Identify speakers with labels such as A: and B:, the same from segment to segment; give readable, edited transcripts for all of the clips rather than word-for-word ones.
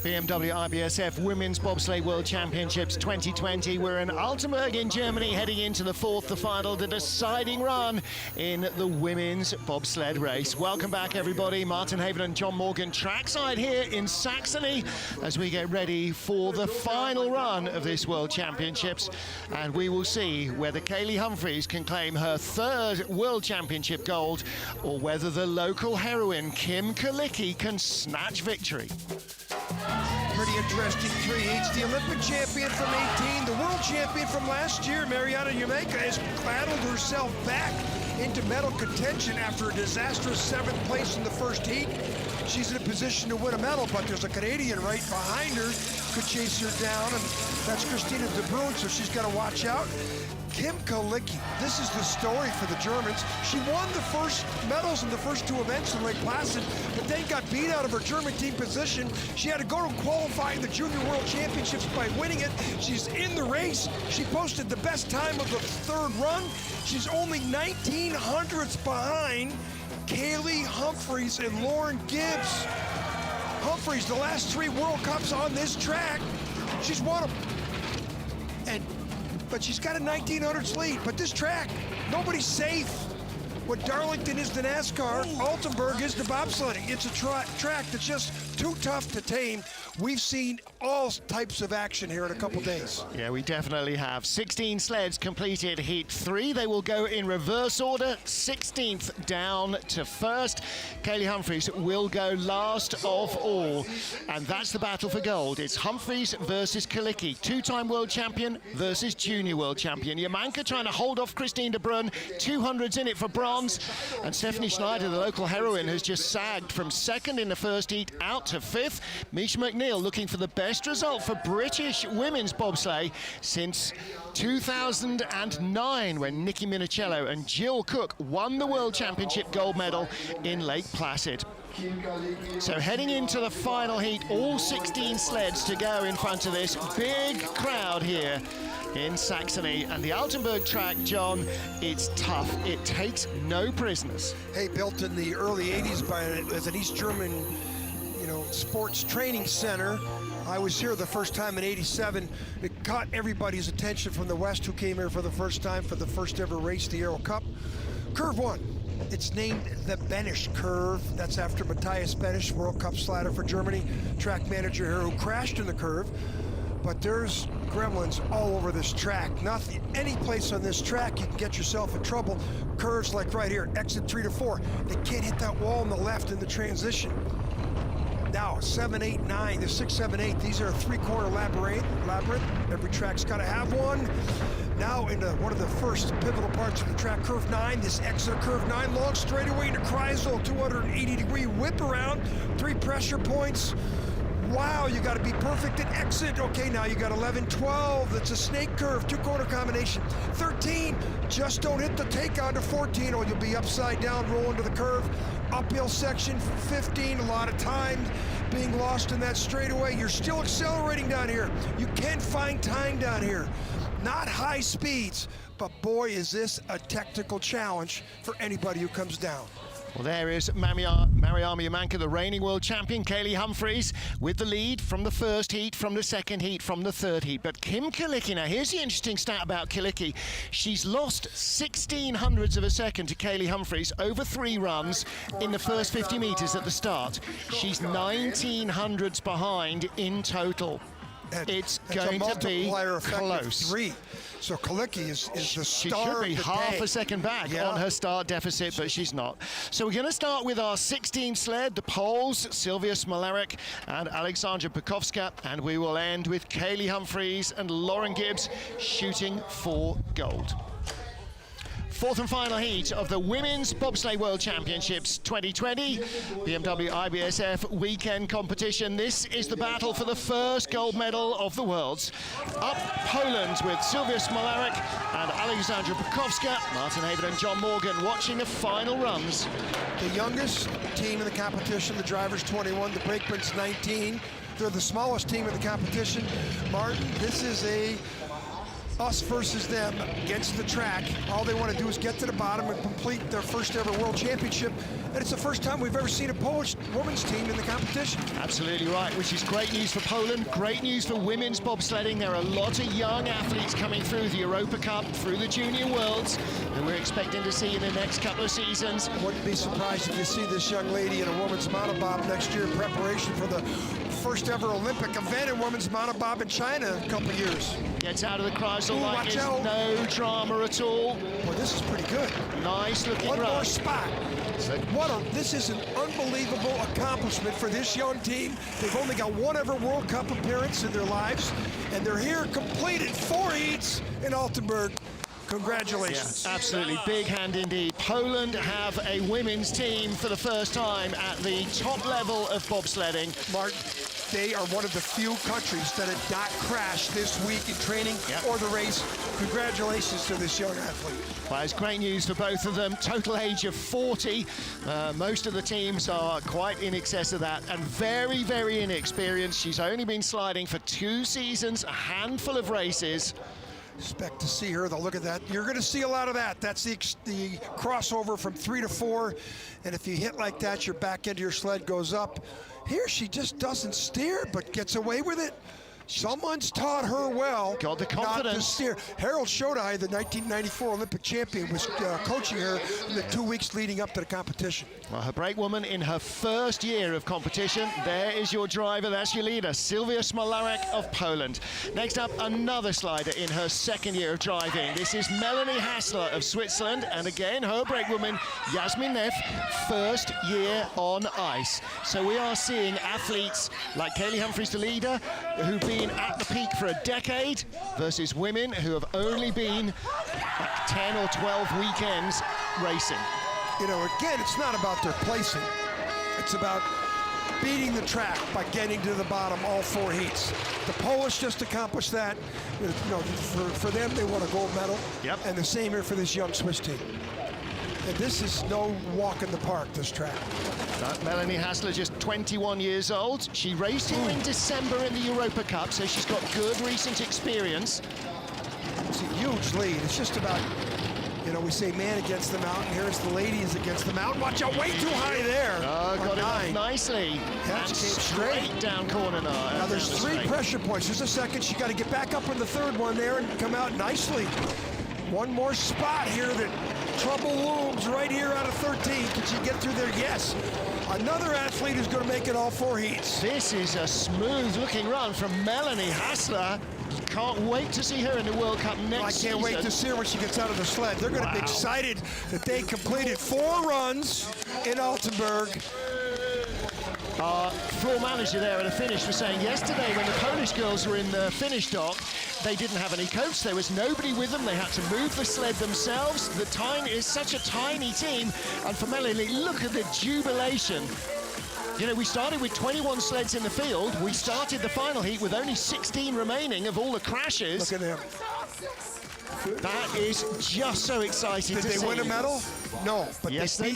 A: BMW IBSF Women's Bobsleigh World Championships 2020. We're in Altenberg in Germany, heading into the fourth, the final, the deciding run in the women's bobsled race. Welcome back, everybody. Martin Haven and John Morgan trackside here in Saxony as we get ready for the final run of this World Championships. And we will see whether Kaylee Humphries can claim her third World Championship gold or whether the local heroine, Kim Kalicki, can snatch victory.
B: Pretty interesting three heats. The Olympic champion from 18, the world champion from last year, Mariana Jamaica, has battled herself back into medal contention after a disastrous 7th place in the first heat. She's in a position to win a medal, but there's a Canadian right behind her, could chase her down, and that's Christina de Bruyn, so she's got to watch out. Kim Kalicki, this is the story for the Germans. She won the first medals in the first two events in Lake Placid, but then got beat out of her German team position. She had to go to qualifying the Junior World Championships by winning it. She's in the race. She posted the best time of the third run. She's only 19 hundredths behind Kaylee Humphries and Lauren Gibbs. Humphries, the last 3 World Cups on this track, she's won them. But she's got a 1900s lead. But this track, nobody's safe. What Darlington is to NASCAR, Altenberg is to bobsledding. It's a track that's just too tough to tame. We've seen all types of action here in a couple days.
A: Yeah, we definitely have. 16 sleds completed heat 3. They will go in reverse order, 16th down to 1st. Kaylee Humphries will go last of all. And that's the battle for gold. It's Humphries versus Kalicki, 2-time world champion versus junior world champion. Jamaica trying to hold off Christine de Bruyn, 200s in it for bronze. And Stephanie Schneider, the local heroine, has just sagged from 2nd in the first heat out to 5th. Misha McNeil looking for the best result for British women's bobsleigh since 2009, when Nikki Minicello and Jill Cook won the World Championship gold medal in Lake Placid. So heading into the final heat, all 16 sleds to go in front of this big crowd here in Saxony. And the Altenberg track, John, it's tough. It takes no prisoners.
B: Hey, built in the early 80s as an East German, sports training center. I was here the first time in '87. It caught everybody's attention from the West who came here for the first time for the first ever race, the Aero Cup. Curve 1. It's named the Benisch Curve. That's after Matthias Benisch, World Cup slider for Germany, track manager here, who crashed in the curve. But there's gremlins all over this track. Nothing, any place on this track you can get yourself in trouble. Curves like right here, exit 3 to 4. They can't hit that wall on the left in the transition. Now, 7, 8, 9, the 6, 7, 8, these are a 3-corner labyrinth. Every track's got to have one. Now into one of the first pivotal parts of the track, curve 9, this exit of curve 9, long straightaway into Kreisel, 280-degree whip around, 3 pressure points. Wow, you got to be perfect at exit. Okay, now you got 11, 12, that's a snake curve, 2-corner combination. 13, just don't hit the take onto 14 or you'll be upside down, roll into the curve. Uphill section, 15, a lot of time being lost in that straightaway. You're still accelerating down here. You can find time down here. Not high speeds, but boy, is this a technical challenge for anybody who comes down.
A: Well, there is Mariana Jamaica, the reigning world champion, Kaylee Humphries, with the lead from the first heat, from the second heat, from the third heat. But Kim Kalicki, now here's the interesting stat about Kalicki. She's lost 16 hundredths of a second to Kaylee Humphries over 3 runs in the first 50 meters at the start. She's 19 hundredths behind in total. It's going to be close.
B: 3. So Kalicki is the star.
A: She should be half a second back on her start deficit, but she's not. So we're going to start with our 16 sled, the Poles, Sylwia Smolarek and Aleksandra Pekowska, and we will end with Kaylee Humphries and Lauren Gibbs shooting for gold. Fourth and final heat of the Women's Bobsleigh World Championships 2020, BMW IBSF weekend competition. This is the battle for the first gold medal of the Worlds. Up Poland with Sylwia Smolarek and Aleksandra Pekowska. Martin Haven and John Morgan watching the final runs.
B: The youngest team in the competition, the driver's 21, the brakeman's 19. They're the smallest team in the competition. Martin, this is a us versus them against the track. All they want to do is get to the bottom and complete their first ever world championship. And it's the first time we've ever seen a Polish women's team in the competition.
A: Absolutely right, which is great news for Poland, great news for women's bobsledding. There are a lot of young athletes coming through the Europa Cup, through the Junior Worlds, that we're expecting to see in the next couple of seasons.
B: Wouldn't be surprised if you see this young lady in a women's monobob next year in preparation for the first ever Olympic event in women's monobob in China in a couple of years.
A: Gets out of the Kreisel like it's
B: out.
A: no drama at all.
B: Boy, this is pretty good.
A: Nice looking run.
B: One more spot. This is an unbelievable accomplishment for this young team. They've only got one ever World Cup appearance in their lives, and they're here completed 4 heats in Altenberg. Congratulations.
A: Yeah, absolutely, big hand indeed. Poland have a women's team for the first time at the top level of bobsledding.
B: Mark, they are one of the few countries that have not crashed this week in training or the race. Congratulations to this young athlete.
A: Well, it's great news for both of them. Total age of 40. Most of the teams are quite in excess of that and very, very inexperienced. She's only been sliding for 2 seasons, a handful of races.
B: Expect to see her, though. Look at that. You're going to see a lot of that. That's the crossover from 3 to 4. And if you hit like that, your back end of your sled goes up. Here, she just doesn't steer, but gets away with it. Someone's taught her well.
A: Got the confidence.
B: Not to steer. Harold Shodai, the 1994 Olympic champion, was coaching her in the 2 weeks leading up to the competition.
A: Well, her brakewoman in her first year of competition. There is your driver, that's your leader, Sylwia Smolarek of Poland. Next up, another slider in her 2nd year of driving. This is Melanie Hassler of Switzerland, and again, her brakewoman, Jasmin Neff, 1st year on ice. So we are seeing athletes like Kaylee Humphries, the leader, who've been at the peak for a decade, versus women who have only been 10 or 12 weekends racing.
B: You know, again, it's not about their placing. It's about beating the track by getting to the bottom all 4 heats. The Polish just accomplished that. You know, for them, they won a gold medal.
A: Yep.
B: And the same here for this young Swiss team. And this is no walk in the park, this track.
A: Melanie Hassler, just 21 years old. She raced here in December in the Europa Cup, so she's got good recent experience.
B: It's a huge lead. It's just about, you know, we say man against the mountain. Here's the ladies against the mountain. Watch out, way too high there.
A: Oh, got it up nicely.
B: That
A: and
B: came straight
A: down corner now.
B: Now there's 3 pressure points. There's a second. She got to get back up in the 3rd one there and come out nicely. One more spot here that trouble looms right here out of 13. Can she get through there? Yes. Another athlete who's going to make it all 4 heats.
A: This is a smooth-looking run from Melanie Hassler. Can't wait to see her in the World Cup next season.
B: I can't wait to see her when she gets out of the sled. They're going to be excited that they completed 4 runs in Altenberg.
A: Our floor manager there at the finish was saying yesterday when the Polish girls were in the finish dock, they didn't have any coach. There was nobody with them. They had to move the sled themselves. The tiny is such a tiny team. And for Melanie, look at the jubilation. You know, we started with 21 sleds in the field. We started the final heat with only 16 remaining of all the crashes.
B: Look at them.
A: That is just so exciting to see.
B: Did they win a medal? No, but
A: yes,
B: they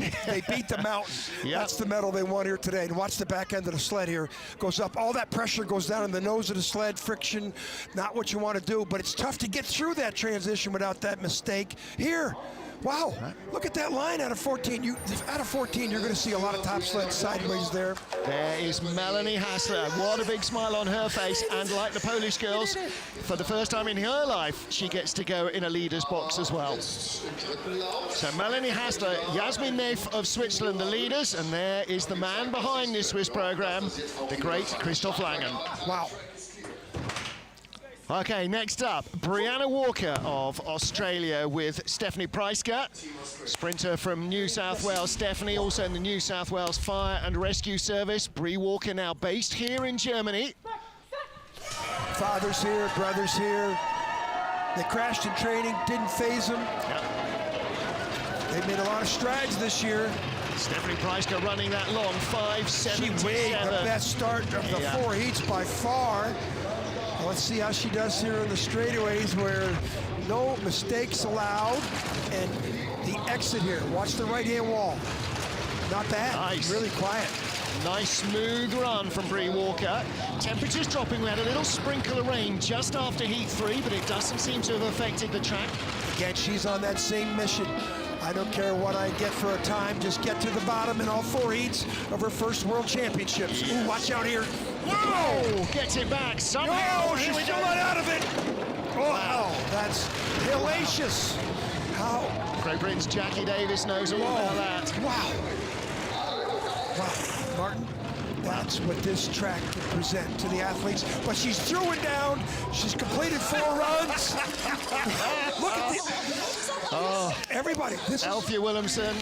B: beat the mountain. Yep. That's the medal they won here today. And watch the back end of the sled here. Goes up. All that pressure goes down in the nose of the sled. Friction, not what you want to do. But it's tough to get through that transition without that mistake. Here, wow, look at that line out of 14. Out of 14, you're going to see a lot of top sleds sideways there.
A: There is Melanie Hassler. What a big smile on her face. And like the Polish girls, for the first time in her life, she gets to go in a leader's box as well. So Melanie Hassler, Jasmin Neff of Switzerland, the leaders. And there is the man behind this Swiss program, the great Christoph Langen.
B: Wow.
A: Okay, next up, Brianna Walker of Australia with Stephanie Preisker, sprinter from New South Wales. Stephanie also in the New South Wales Fire and Rescue Service. Bree Walker now based here in Germany.
B: Fathers here, brothers here. They crashed in training, didn't phase them.
A: Yep.
B: They've made a lot of strides this year.
A: Stephanie Preisker running that long, 5.77.
B: She made the best start of the 4 heats by far. Let's see how she does here in the straightaways where no mistakes allowed. And the exit here, watch the right-hand wall. Not bad,
A: nice.
B: Really quiet.
A: Nice smooth run from Bree Walker. Temperatures dropping. We had a little sprinkle of rain just after heat 3, but it doesn't seem to have affected the track.
B: Again, she's on that same mission. I don't care what I get for a time, just get to the bottom in all 4 heats of her first World Championships. Ooh, watch out here.
A: Whoa! Gets it back somehow.
B: Oh, she's still not out of it. Oh, wow, that's hellacious. How?
A: Great Britain's Jackie Davis knows all about that.
B: Wow. Wow, Martin, that's what this track can present to the athletes. But she's through it down. She's completed 4 runs. Look at this.
A: Oh,
B: everybody. This
A: Althea Williamson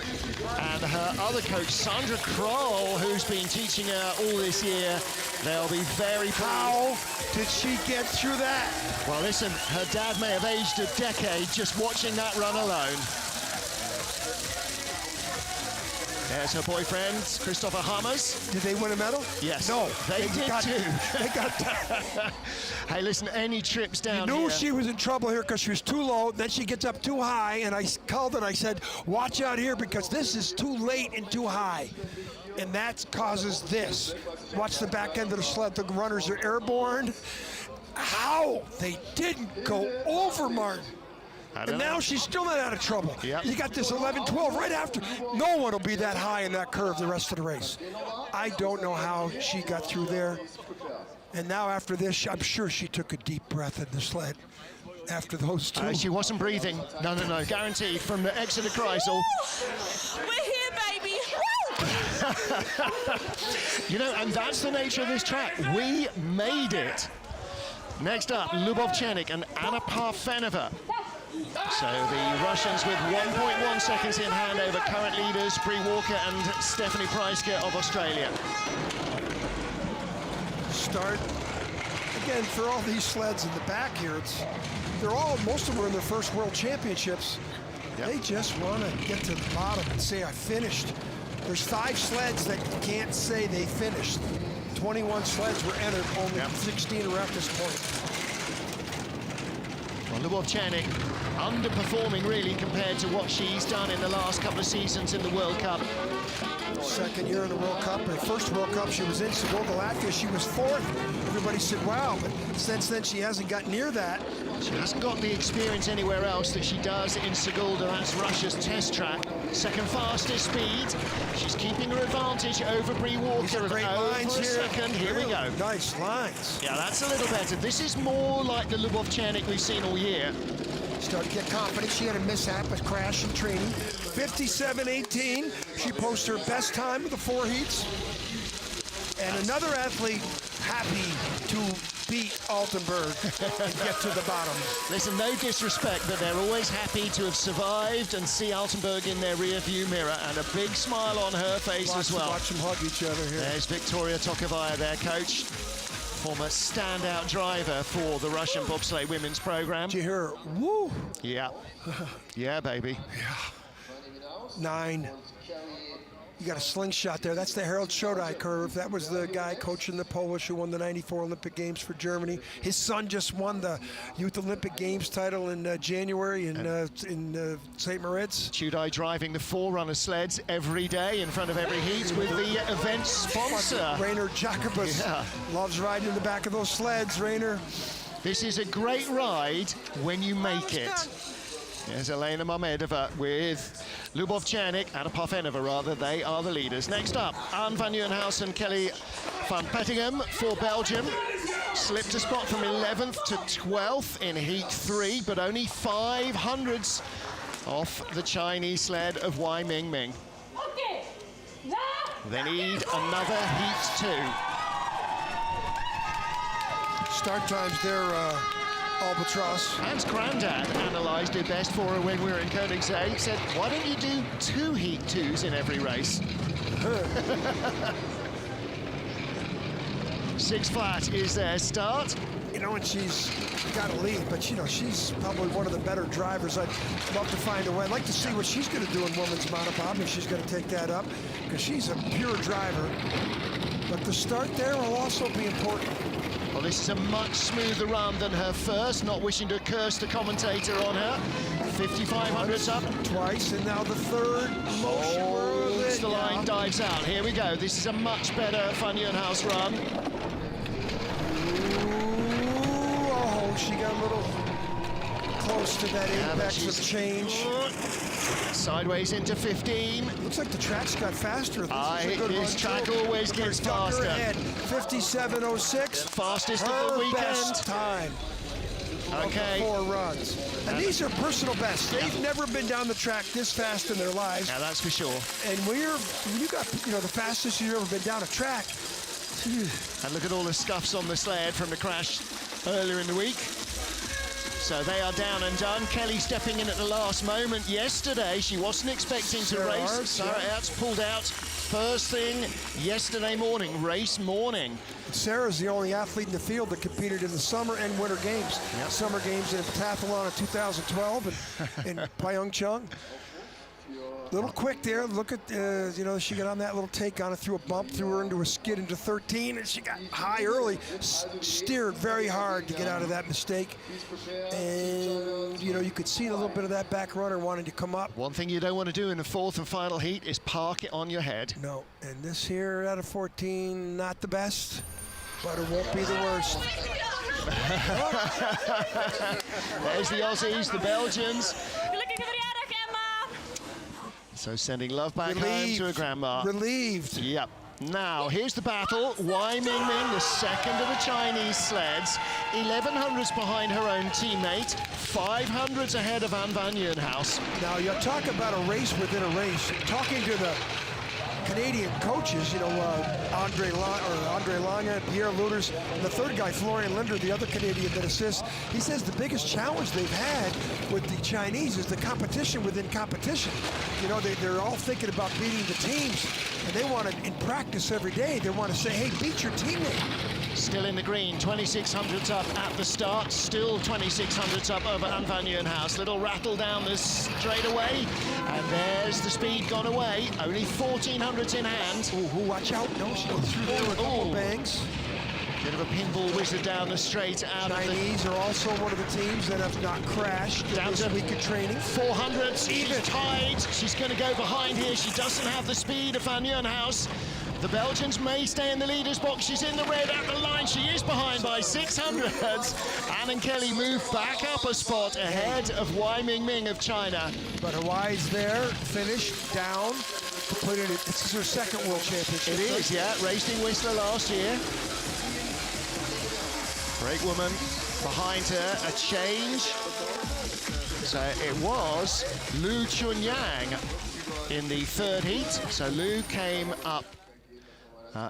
A: and her other coach, Sandra Kroll, who's been teaching her all this year. They'll be very proud.
B: How did she get through that?
A: Well, listen, her dad may have aged a decade just watching that run alone. There's her boyfriend, Christopher Hammers.
B: Did they win a medal?
A: Yes.
B: No,
A: they did too.
B: They got
A: Hey, listen, any trips down
B: You knew
A: here?
B: she was in trouble here because she was too low. Then she gets up too high, and I called it. I said, watch out here because this is too late and too high. And that causes this. Watch the back end of the sled. The runners are airborne. How? They didn't go over, Martin. And now she's still not out of trouble.
A: Yep.
B: You got this 11-12 right after. No one will be that high in that curve the rest of the race. I don't know how she got through there. And now after this, I'm sure she took a deep breath in the sled after those 2.
A: She wasn't breathing. No, guaranteed from the Exeter Kreisel.
C: We're here, baby.
A: You know, and that's the nature of this track. We made it. Next up, Lubovchanik and Anna Parfenova. So the Russians with 1.1 seconds in hand over current leaders, Bree Walker and Stephanie Preiske of Australia.
B: Start again for all these sleds in the back here. Most of them are in their first World Championships. Yep. They just want to get to the bottom and say, I finished. There's 5 sleds that can't say they finished. 21 sleds were entered, only 16 are at this point.
A: Well, Lubovchanik underperforming really compared to what she's done in the last couple of seasons in the World Cup.
B: Second year in the World Cup. Her first World Cup, she was in Sigulda, Latvia. She was 4th. Everybody said, wow, but since then she hasn't got near that.
A: She hasn't got the experience anywhere else that she does in Sigulda. That's Russia's test track. Second fastest speed. She's keeping her advantage over Bree Walker.
B: Great lines here.
A: Second. Here we go.
B: Nice lines.
A: Yeah, that's a little better. This is more like the Lubovchanik we've seen all year.
B: Started to get confident. She had a mishap, a crash in training. 57.18. She posts her best time of the 4 heats. And another athlete happy to beat Altenberg and get to the bottom.
A: Listen, no disrespect, but they're always happy to have survived and see Altenberg in their rear-view mirror, and a big smile on her face as well.
B: Watch them hug each other here.
A: There's Victoria Tokovaya, their coach, former standout driver for the Russian bobsleigh women's program.
B: Did you hear her? Woo!
A: Yeah. Yeah, baby.
B: Yeah. 9. You got a slingshot there. That's the Harold Schodai curve. That was the guy coaching the Polish who won the '94 Olympic Games for Germany. His son just won the Youth Olympic Games title in January in St. Moritz.
A: Schodai driving the Forerunner sleds every day in front of every heat with the event sponsor.
B: Rainer Jacobus loves riding in the back of those sleds, Rainer.
A: This is a great ride when you make it. There's Elena Mamedova with Lubovchanik, Anna Parfenova rather, they are the leaders. Next up, Anne van Nieuwenhuis and Kelly van Pettingham for Belgium. Slipped a spot from 11th to 12th in Heat 3, but only 500ths off the Chinese sled of Wai Mingming. They need another Heat 2.
B: Start times there, Albatross.
A: Hans Grandad analysed it best for her when we were in Koenigsegg. He said, why don't you do 2 Heat 2s in every race? 6 flat is their start.
B: You know, and she's got a lead, but, you know, she's probably one of the better drivers. I'd love to find a way. I'd like to see what she's going to do in women's monopob, if she's going to take that up, because she's a pure driver. But the start there will also be important.
A: Well, this is a much smoother run than her first, not wishing to curse the commentator on her. 5,500's up.
B: Twice, and now the third motion.
A: the line, dives out. Here we go. This is a much better Van Nieuwenhuis run.
B: Ooh, oh, she got a little close to that apex of change.
A: Sideways into 15.
B: Looks like the track's got faster.
A: This track always gets faster.
B: 57.06.
A: Fastest of the weekend.
B: Best time.
A: Okay.
B: 4 runs. And these are personal bests. They've never been down the track this fast in their lives.
A: Yeah, that's for sure.
B: And when you got, the fastest you've ever been down a track.
A: And look at all the scuffs on the sled from the crash earlier in the week. So they are down and done. Kelly stepping in at the last moment. Yesterday, she wasn't expecting to race. Sarah Ertz pulled out first thing yesterday morning, race morning.
B: Sarah's the only athlete in the field that competed in the summer and winter games.
A: Yep.
B: Summer games in pentathlon in 2012 in Pyeongchang. Little quick there. Look at, she got on that little take on it, threw a bump, threw her into a skid into 13, and she got high early, steered very hard to get out of that mistake. And, you could see a little bit of that back runner wanting to come up.
A: One thing you don't want to do in the 4th and final heat is park it on your head.
B: No, and this here out of 14, not the best, but it won't be the worst.
A: There's the Aussies, the Belgians. So sending love back home to her grandma.
B: Relieved.
A: Yep. Now, here's the battle. Wai Mingming, the second of the Chinese sleds. 1100s behind her own teammate. 500s ahead of Van Nieuwenhuis.
B: Now, you talk about a race within a race. Talking to the Canadian coaches, Andre Lange and Pierre Luders, and the third guy, Florian Linder, the other Canadian that assists, he says the biggest challenge they've had with the Chinese is the competition within competition. They're all thinking about beating the teams, and they want to, in practice every day, they want to say, hey, beat your teammate.
A: Still in the green, 2600s up at the start, still 2600s up over Van Nieuwenhuis. Little rattle down the straightaway, and there's the speed gone away. Only 1400s in hand.
B: Ooh, watch out. No, she goes through there with a couple bangs.
A: Bit of a pinball whizzed down the straight out
B: Chinese are also one of the teams that have not crashed
A: down
B: this week of training.
A: 400s, she's tied. She's going to go behind here. She doesn't have the speed of Van Nieuwenhuis. The Belgians may stay in the leader's box. She's in the red at the line. She is behind by 600s. Anne and Kelly move back up a spot ahead of Wai Mingming of China.
B: But Hawaii's there, finished, down. This is her second World Championship.
A: It is, yeah. Raced in Whistler last year. Brakewoman behind her, a change. So it was Lu Chunyang in the 3rd heat. So Lu came up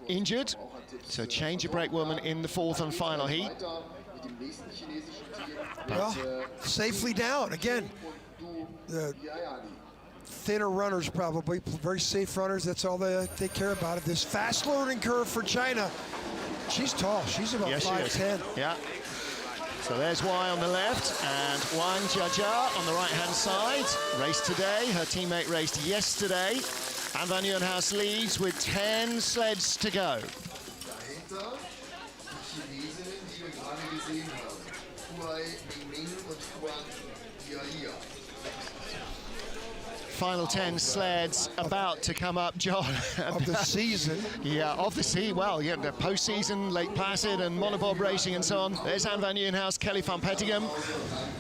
A: injured. So change of brakewoman in the 4th and final heat.
B: Well, safely down. Again, the thinner runners probably, very safe runners. That's all they care about. It. This fast learning curve for China. She's tall. She's about 5'10".
A: Yeah. So there's Wai on the left and Wang Jiajia on the right-hand side. Raced today. Her teammate raced yesterday. And Van Nieuwenhuis leads with 10 sleds to go. Final 10 sleds about to come up, John.
B: Of the season.
A: Yeah, of the season. Well, yeah, the postseason, Lake Placid and monobob racing and so on. There's Anne Van Nieuwenhuis, Kelly van Petegem.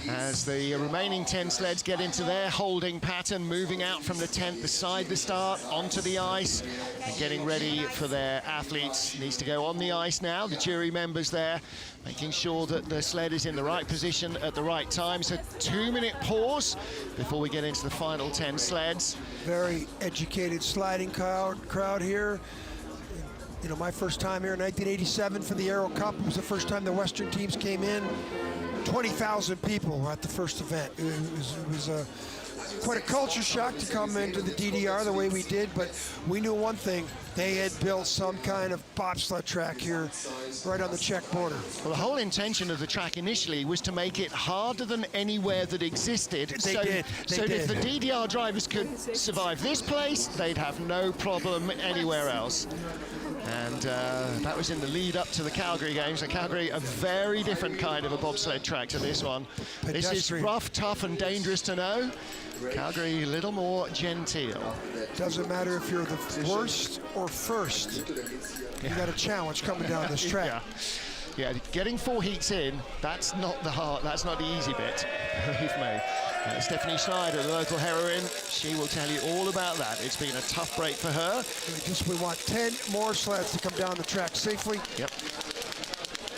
A: As the remaining 10 sleds get into their holding pattern, moving out from the tent beside the start onto the ice and getting ready for their athletes. Needs to go on the ice now. The jury members there making sure that the sled is in the right position at the right time. So 2-minute pause before we get into the final 10 sleds.
B: Very educated sliding crowd here. My first time here in 1987 for the Aero Cup. It was the first time the Western teams came in. 20,000 people at the first event. It was quite a culture shock to come into the DDR the way we did, but we knew one thing. They had built some kind of bobsled track here right on the Czech border.
A: Well, the whole intention of the track initially was to make it harder than anywhere that existed.
B: They did.
A: If the DDR drivers could survive this place, they'd have no problem anywhere else. And that was in the lead up to the Calgary Games. And Calgary, a very different kind of a bobsled track to this one. This is rough, tough, and dangerous to know. Calgary a little more genteel.
B: Doesn't matter if you're the worst or first. You got a challenge coming down this track.
A: Yeah, getting 4 heats in, that's not the easy bit, believe me. Stephanie Schneider, the local heroine, she will tell you all about that. It's been a tough break for her.
B: We want 10 more sleds to come down the track safely.
A: Yep.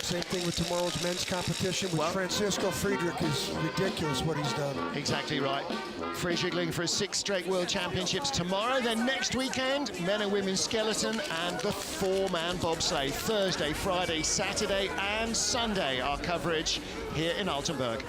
B: Same thing with tomorrow's men's competition with Francisco Friedrich. Is ridiculous what he's done.
A: Exactly right. Friedrich looking for his 6th straight World Championships tomorrow. Then next weekend, men and women's skeleton and the 4-man bobsleigh. Thursday, Friday, Saturday and Sunday, our coverage here in Altenberg.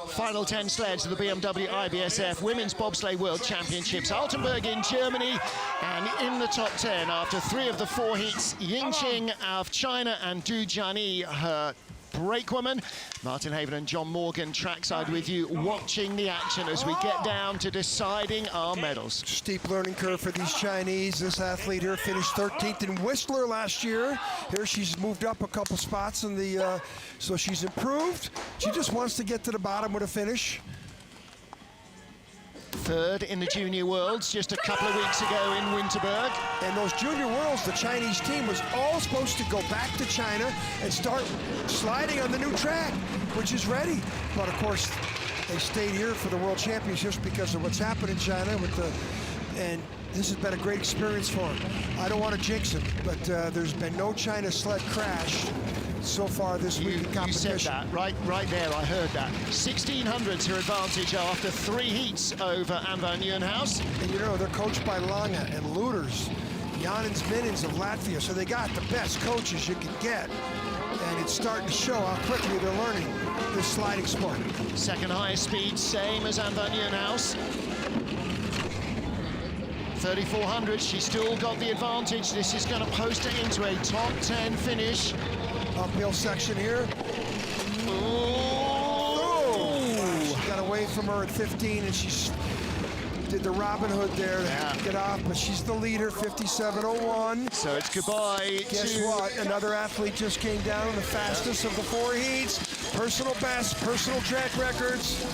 A: Final 10 sleds of the BMW IBSF Women's Bobsleigh World Championships. Altenberg in Germany, and in the top 10 after 3 of the 4 heats, Yingqing of China and Du Jiani, her brakewoman. Martin Haven and John Morgan trackside with you, watching the action as we get down to deciding our medals.
B: Steep learning curve for these Chinese. This athlete here finished 13th in Whistler last year. Here she's moved up a couple spots in the, so she's improved. She just wants to get to the bottom with a finish.
A: 3rd in the Junior Worlds just a couple of weeks ago in Winterberg.
B: And those Junior Worlds, the Chinese team was all supposed to go back to China and start sliding on the new track, which is ready. But of course, they stayed here for the World Championships because of what's happened in China with and this has been a great experience for them. I don't want to jinx them, but there's been no China sled crash so far this week in competition.
A: You said that, right there, I heard that. 1600's her advantage after 3 heats over Anne van Nieuwenhuis.
B: And you know, they're coached by Lange and Luters, Janins Minins of Latvia, so they got the best coaches you can get. And it's starting to show how quickly they're learning this sliding sport.
A: 2nd highest speed, same as Anne van Nieuwenhuis. 3400, she's still got the advantage. This is going to post her into a top 10 finish.
B: Uphill section here. She got away from her at 15 and she did the Robin Hood there to get off, but she's the leader, 57.01.
A: So it's goodbye.
B: Guess what? Another athlete just came down, the fastest of the 4 heats. Personal best, personal track records.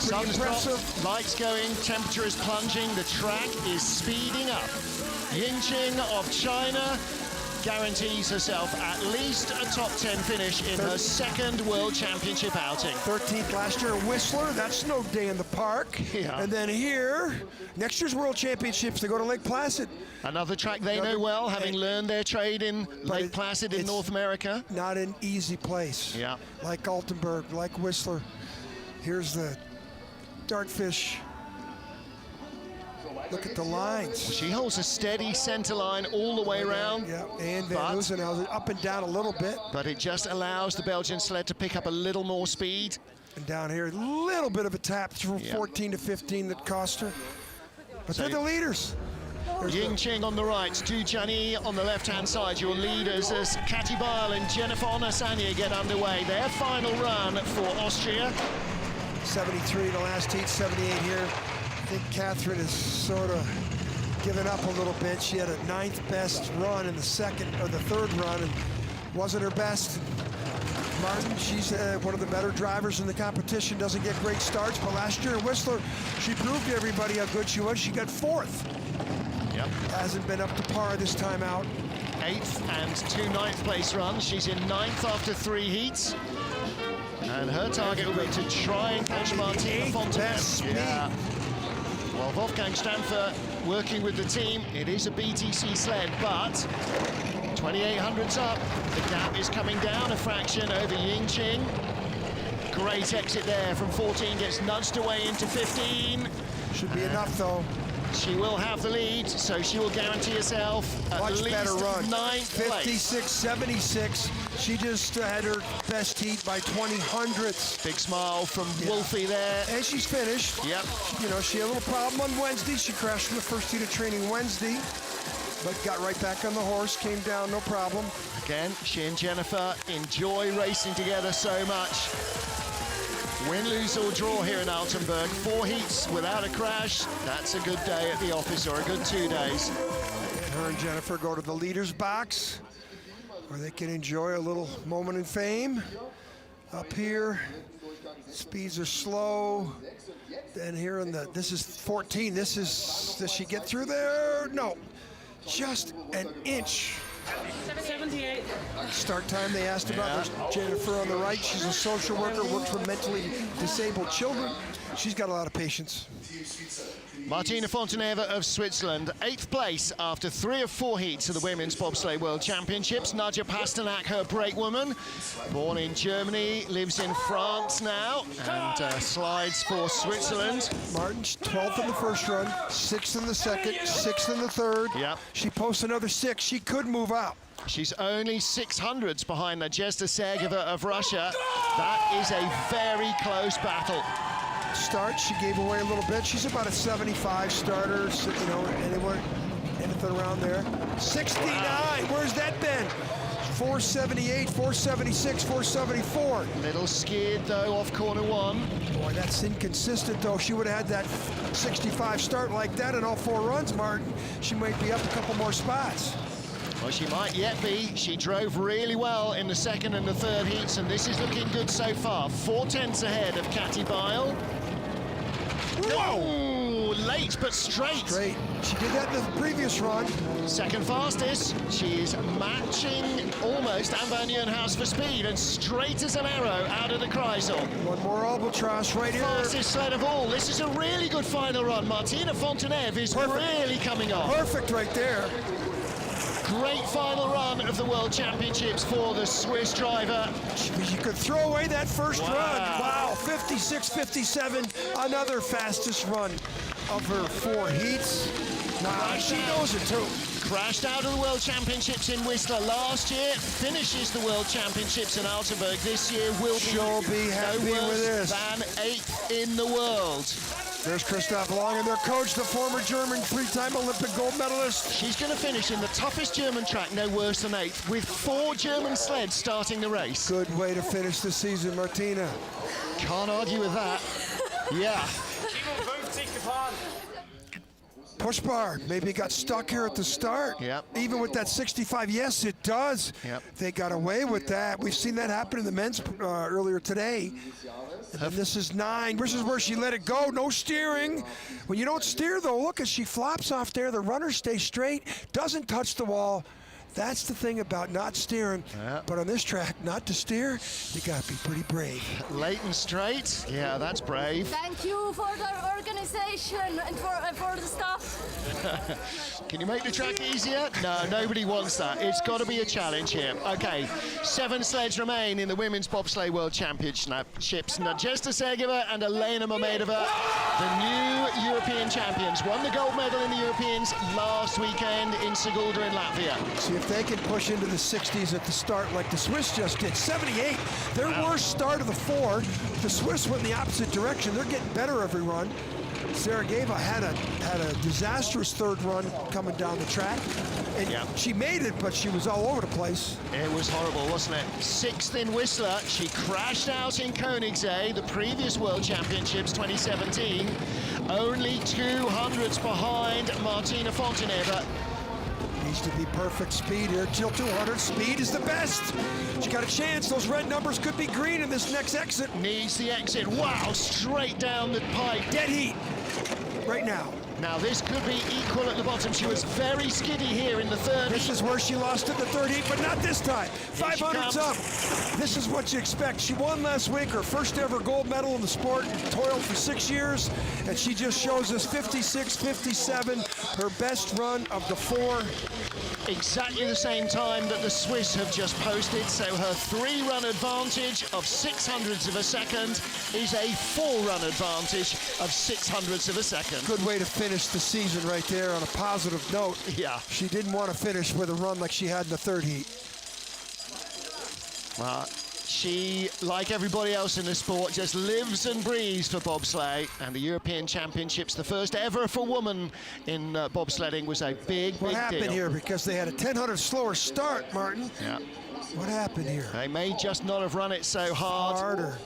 B: Pretty impressive.
A: Lights going, temperature is plunging, the track is speeding up. Yingqing of China guarantees herself at least a top 10 finish in her 2nd World Championship outing.
B: 13th last year in Whistler, that's no day in the park.
A: Yeah.
B: And then here, next year's World Championships, they go to Lake Placid.
A: Another track they know well, having learned their trade in Lake Placid in North America.
B: Not an easy place.
A: Yeah.
B: Like Altenberg, like Whistler. Here's the Dartfish. Look at the lines.
A: She holds a steady center line all the way around.
B: Yeah, and Van Loosenhausen up and down a little bit.
A: But it just allows the Belgian sled to pick up a little more speed.
B: And down here, a little bit of a tap from 14 to 15 that cost her. But they're the leaders.
A: Yingqing on the right, Du Jiani on the left-hand side. Your leaders as Kati Bile and Jennifer Onassanya get underway. Their final run for Austria.
B: 73 in the last heat, 78 here. I think Catherine has sort of given up a little bit. She had a 9th best run in the 2nd or the 3rd run and wasn't her best. Martin, she's one of the better drivers in the competition, doesn't get great starts, but last year in Whistler, she proved to everybody how good she was. She got 4th.
A: Yep.
B: Hasn't been up to par this time out.
A: 8th and 2 9th place runs. She's in 9th after 3 heats. And her target will be to try and catch Martina Fontenelle. Yeah. Well, Wolfgang Stampfer working with the team. It is a BTC sled, but 2800's up. The gap is coming down a fraction over Yingqing. Great exit there from 14, gets nudged away into 15.
B: Should be enough, though.
A: She will have the lead, so she will guarantee herself at least
B: better run.
A: 9th place.
B: 56.76. She just had her best heat by 20 hundredths.
A: Big smile from Wolfie there.
B: And she's finished.
A: Yep.
B: You know, she had a little problem on Wednesday. She crashed in the first heat of training Wednesday, but got right back on the horse, came down, no problem.
A: Again, she and Jennifer enjoy racing together so much. Win, lose or draw here in Altenberg. 4 heats without a crash. That's a good day at the office, or a good 2 days.
B: And her and Jennifer go to the leaders box where they can enjoy a little moment in fame. Up here, Speeds are slow. Then here in the, this is 14. This is, does she get through there? No, just an inch.
C: 78.
B: Start time they asked about. There's Jennifer on the right. She's a social worker, works with mentally disabled children. She's got a lot of patience.
A: Martina Fonteneva of Switzerland, 8th place after 3 of 4 heats of the Women's Bobsleigh World Championships. Nadja Pasternak, her brakewoman, born in Germany, lives in France now, and slides for Switzerland.
B: Martin, 12th in the first run, 6th in the second, 6th in the third.
A: Yep.
B: She posts another 6. She could move out.
A: She's only 600ths behind Nadezhda Sergeyeva of Russia. That is a very close battle.
B: Start, she gave away a little bit. She's about a 75 starter, so, you know, anything around there. 69, where's that been? 478, 476, 474.
A: Little skid though off corner 1.
B: Boy, that's inconsistent though. She would have had that 65 start like that in all 4 runs, Martin. She might be up a couple more spots.
A: Well, she might yet be. She drove really well in the second and the third heats, and this is looking good so far. 4/10 ahead of Katy Bile. Whoa! Late but straight.
B: Straight. She did that in the previous run.
A: Second fastest. She's matching almost Anne van Nieuwenhuis for speed, and straight as an arrow out of the Kreisel.
B: One more albatross right here.
A: Fastest sled of all. This is a really good final run. Martina Fonteneva is really coming on.
B: Perfect right there.
A: Great final run of the World Championships for the Swiss driver.
B: You could throw away that first
A: Wow.
B: run. Wow, 56, 57, another fastest run of her 4 heats. Nah, she knows it too.
A: Crashed out of the World Championships in Whistler last year, finishes the World Championships in Altenberg this year, will
B: She'll be happy
A: no worse
B: with this.
A: than 8th in the world.
B: There's Christoph Long and their coach, the former German 3-time Olympic gold medalist.
A: She's going to finish in the toughest German track, no worse than 8th, with 4 German sleds starting the race.
B: Good way to finish the season, Martina.
A: Can't argue with that. Yeah.
B: Push bar, maybe it got stuck here at the start.
A: Yep.
B: Even with that 65, yes, it does.
A: Yep.
B: They got away with that. We've seen that happen in the men's earlier today. And then this is 9. This is where she let it go. No steering. When you don't steer, though, look as she flops off there. The runner stays straight, doesn't touch the wall. That's the thing about not steering.
A: Yep.
B: But on this track, not to steer, you got to be pretty brave.
A: Late and straight. Yeah, that's brave.
D: Thank you for the organization and for the stuff.
A: Can you make the track easier? No, nobody wants that. It's got to be a challenge here. Okay, 7 sleds remain in the Women's Bobsleigh World Championships. Nadezhda Sergeyeva and Elena Mamedova, the new European champions, won the gold medal in the Europeans last weekend in Sigulda in Latvia.
B: See if they can push into the 60s at the start like the Swiss just did. 78, their worst start of the 4. The Swiss went in the opposite direction. They're getting better every run. Sergeyeva had a disastrous third run coming down the track. And she made it, but she was all over the place.
A: It was horrible, wasn't it? 6th in Whistler. She crashed out in Koenigsegg, the previous World Championships 2017. Only 200ths behind Martina Fonteneva.
B: Needs to be perfect speed here. Till 200, speed is the best. She got a chance. Those red numbers could be green in this next exit.
A: Needs the exit. Wow, straight down the pipe.
B: Dead heat right now.
A: Now this could be equal at the bottom. She was very skiddy here in the third.
B: This is where she lost in the third heat, but not this time. 500's up. This is what you expect. She won last week, her first ever gold medal in the sport, toiled for 6 years, and she just shows us 56, 57, her best run of the 4.
A: Exactly the same time that the Swiss have just posted, so her 3-run advantage of 600ths of a second is a 4-run advantage of 600ths of a second.
B: Good way to finish the season right there on a positive note.
A: Yeah.
B: She didn't want to finish with a run like she had in the third heat.
A: Well, she, like everybody else in the sport, just lives and breathes for bobsleigh, and the European Championships, the first ever for women in bobsledding, was a big,
B: What
A: big
B: happened
A: deal.
B: here? Because they had a 1000 slower start, Martin.
A: Yeah.
B: What happened here?
A: They may just not have run it so hard.
B: Harder.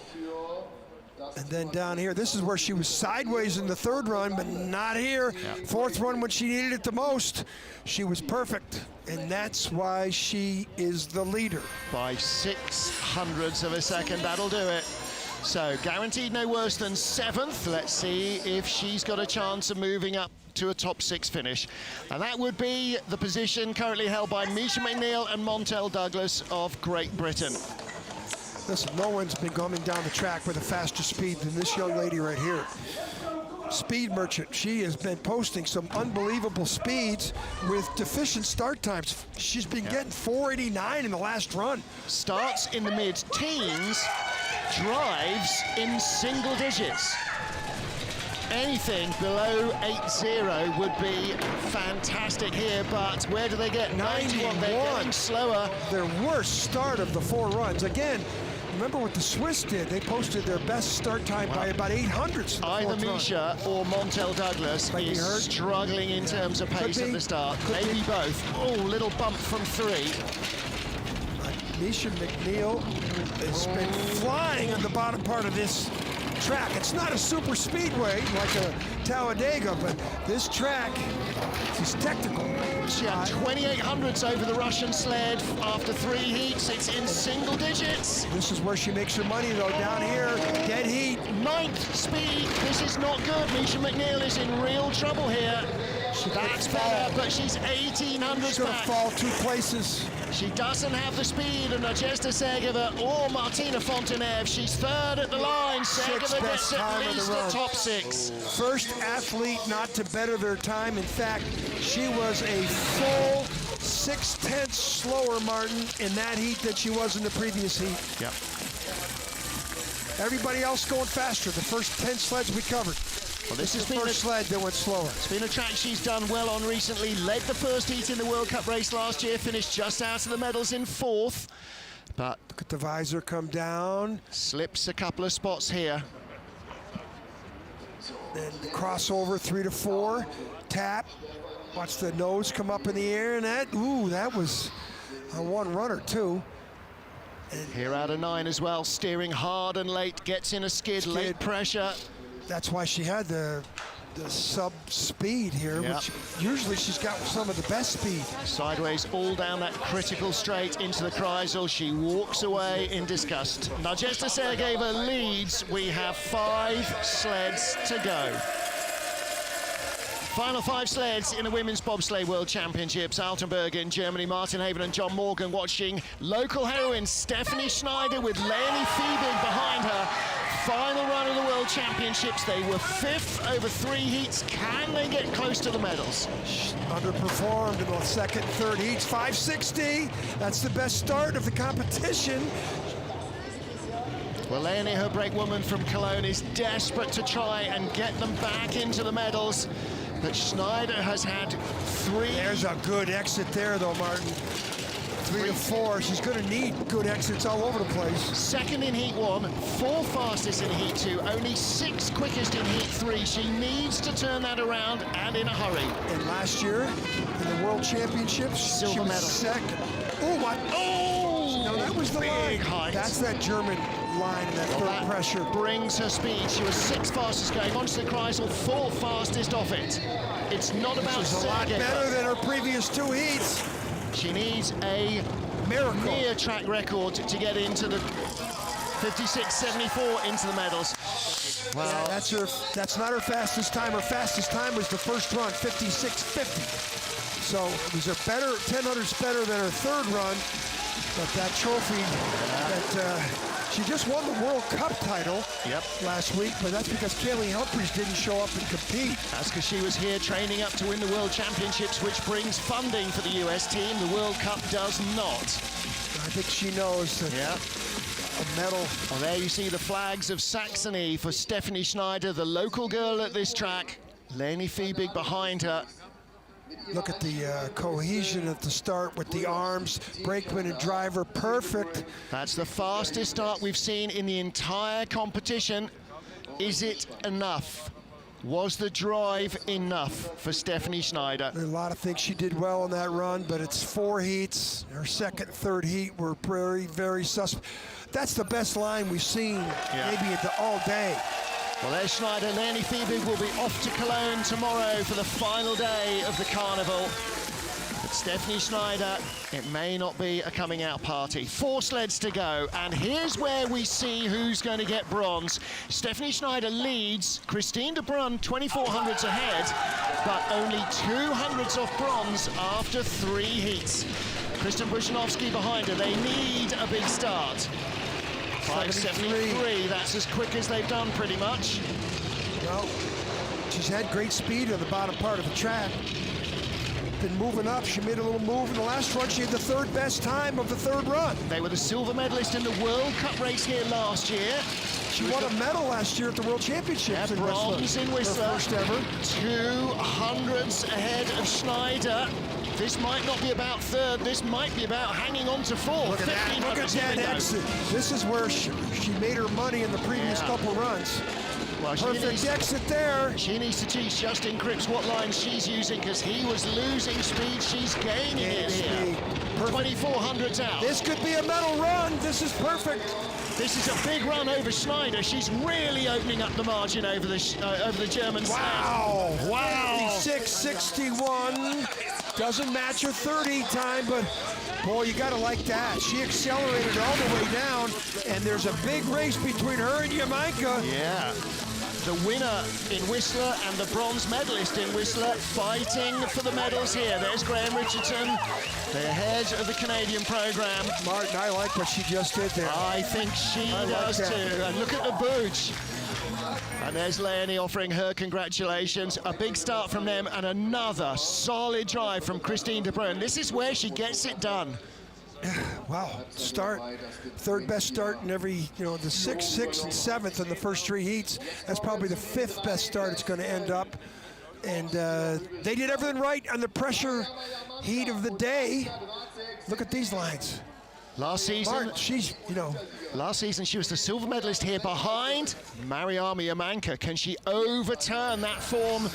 B: And then down here, this is where she was sideways in the third run, but not here.
A: Yeah.
B: Fourth run when she needed it the most. She was perfect, and that's why she is the leader.
A: By 600ths of a second, that'll do it. So guaranteed no worse than 7th. Let's see if she's got a chance of moving up to a top 6 finish. And that would be the position currently held by Misha McNeil and Montel Douglas of Great Britain.
B: Listen, no one's been coming down the track with a faster speed than this young lady right here. Speed Merchant, she has been posting some unbelievable speeds with deficient start times. She's been getting 489 in the last run.
A: Starts in the mid-teens, drives in single digits. Anything below 8.0 would be fantastic here, but where do they get 91? They're getting slower.
B: Their worst start of the 4 runs. Again, remember what the Swiss did. They posted their best start time by about 800ths.
A: Either Misha or Montel Douglas is struggling in terms of pace at the start. Maybe both. Oh, little bump from 3.
B: Misha McNeil has been flying on the bottom part of this track. It's not a super speedway like a Talladega, but this track is technical.
A: She had 2800ths over the Russian sled after 3 heats. It's in single digits.
B: This is where she makes her money, though, down here. Dead heat.
A: 9th speed. This is not good. Misha McNeil is in real trouble here. That's better, but she's 1800s
B: She's gonna
A: back.
B: fall 2 places.
A: She doesn't have the speed of Nadezhda Sergeva or Martina Fontenev. She's 3rd at the line. Sergeva gets at least the top 6.
B: First athlete not to better their time. In fact, she was a full 6/10 slower, Martin, in that heat than she was in the previous heat.
A: Yep.
B: Everybody else going faster. The first 10 sleds we covered.
A: Well, this has
B: the
A: been
B: first sled that went slower.
A: It's been a track she's done well on recently. Led the first heat in the World Cup race last year, finished just out of the medals in 4th. But
B: look at the visor come down.
A: Slips a couple of spots here.
B: And the crossover 3 to 4. Tap. Watch the nose come up in the air, and that was a 1 runner too. And
A: here out of 9 as well, steering hard and late, gets in a skid. Late pressure.
B: That's why she had the sub speed here, which usually she's got some of the best speed.
A: Sideways all down that critical straight into the Kreisel. She walks away in disgust. Nadezhda Sergeva leads. We have 5 sleds to go. Final 5 sleds in the Women's Bobsleigh World Championships. Altenberg in Germany, Martin Haven and John Morgan watching local heroine Stephanie Schneider with Leonie Fiebig behind her. Final run of the World Championships. They were 5th over 3 heats. Can they get close to the medals?
B: Underperformed in the 2nd and 3rd heats. 560. That's the best start of the competition.
A: Well, Leonie, her brake woman from Cologne, is desperate to try and get them back into the medals. But Schneider has had 3.
B: There's a good exit there, though, Martin. 3 to 4. She's going to need good exits all over the place.
A: 2nd in heat 1, 4th fastest in heat 2, only 6th quickest in heat 3. She needs to turn that around, and in a hurry.
B: And last year, in the World Championships,
A: Silver
B: she was
A: medal.
B: 2nd. Oh, what?
A: Oh!
B: No, that was the line.
A: Height.
B: That's that German line, that third pressure.
A: Brings her speed. She was 6th fastest going onto the Kreisel, 4th fastest off it. It's not about
B: She's a lot better than her previous 2 heats.
A: She needs a
B: miracle
A: near track record to get into the 56.74 into the medals. Well,
B: yeah, that's not her fastest time. Her fastest time was the first run, 56.50. So it was a better 1000ths better than her 3rd run. But that trophy that she just won the World Cup title last week, but that's because Kaylee Humphries didn't show up and compete.
A: That's because she was here training up to win the World Championships, which brings funding for the US team. The World Cup does not.
B: I think she knows that a medal.
A: Well, there you see the flags of Saxony for Stephanie Schneider, the local girl at this track. Leonie Fiebig behind her.
B: Look at the cohesion at the start with the arms, brakeman and driver, perfect.
A: That's the fastest start we've seen in the entire competition. Is it enough? Was the drive enough for Stephanie Schneider?
B: There are a lot of things she did well in that run, but it's 4 heats. Her 2nd, 3rd heat were very, very suspect. That's the best line we've seen maybe all day.
A: Well, there's Schneider. Leonie Fiebig will be off to Cologne tomorrow for the final day of the carnival. But Stephanie Schneider, it may not be a coming out party. 4 sleds to go, and here's where we see who's going to get bronze. Stephanie Schneider leads, Christine de Brun 2400s ahead, but only 200s off bronze after 3 heats. Kristen Bushanovsky behind her. They need a big start. 5:73, that's as quick as they've done pretty much.
B: Well, she's had great speed on the bottom part of the track. Been moving up. She made a little move in the last run. She had the 3rd best time of the 3rd run.
A: They were the silver medalist in the World Cup race here last year.
B: She won a medal last year at the World Championships.
A: Bronze in Whistler.
B: Her first ever.
A: 200s ahead of Schneider. This might not be about 3rd. This might be about hanging on to 4th.
B: Look at that. Look at that exit. This is where she made her money in the previous couple runs.
A: Well,
B: perfect exit there.
A: She needs to teach Justin Cripps what lines she's using, because he was losing speed. She's gaining it here. 2400s out.
B: This could be a medal run. This is perfect.
A: This is a big run over Schneider. She's really opening up the margin over the German sled.
B: Wow.
A: Wow.
B: 56.61. Doesn't match her 30 time, but boy, you gotta like that. She accelerated all the way down, and there's a big race between her and Jamaica.
A: Yeah. The winner in Whistler and the bronze medalist in Whistler fighting for the medals here. There's Graham Richardson, the head of the Canadian program.
B: Martin, I like what she just did there.
A: I think she does too. And look at the boots. And there's Leonie offering her congratulations. A big start from them, and another solid drive from Christine de Brun. This is where she gets it done.
B: Wow, start, 3rd best start in every, the 6th, 6th, and 7th in the first 3 heats. That's probably the 5th best start it's going to end up. And they did everything right on the pressure heat of the day. Look at these lines.
A: Last season, last season she was the silver medalist here behind Mariama Yamanka. Can she overturn that form?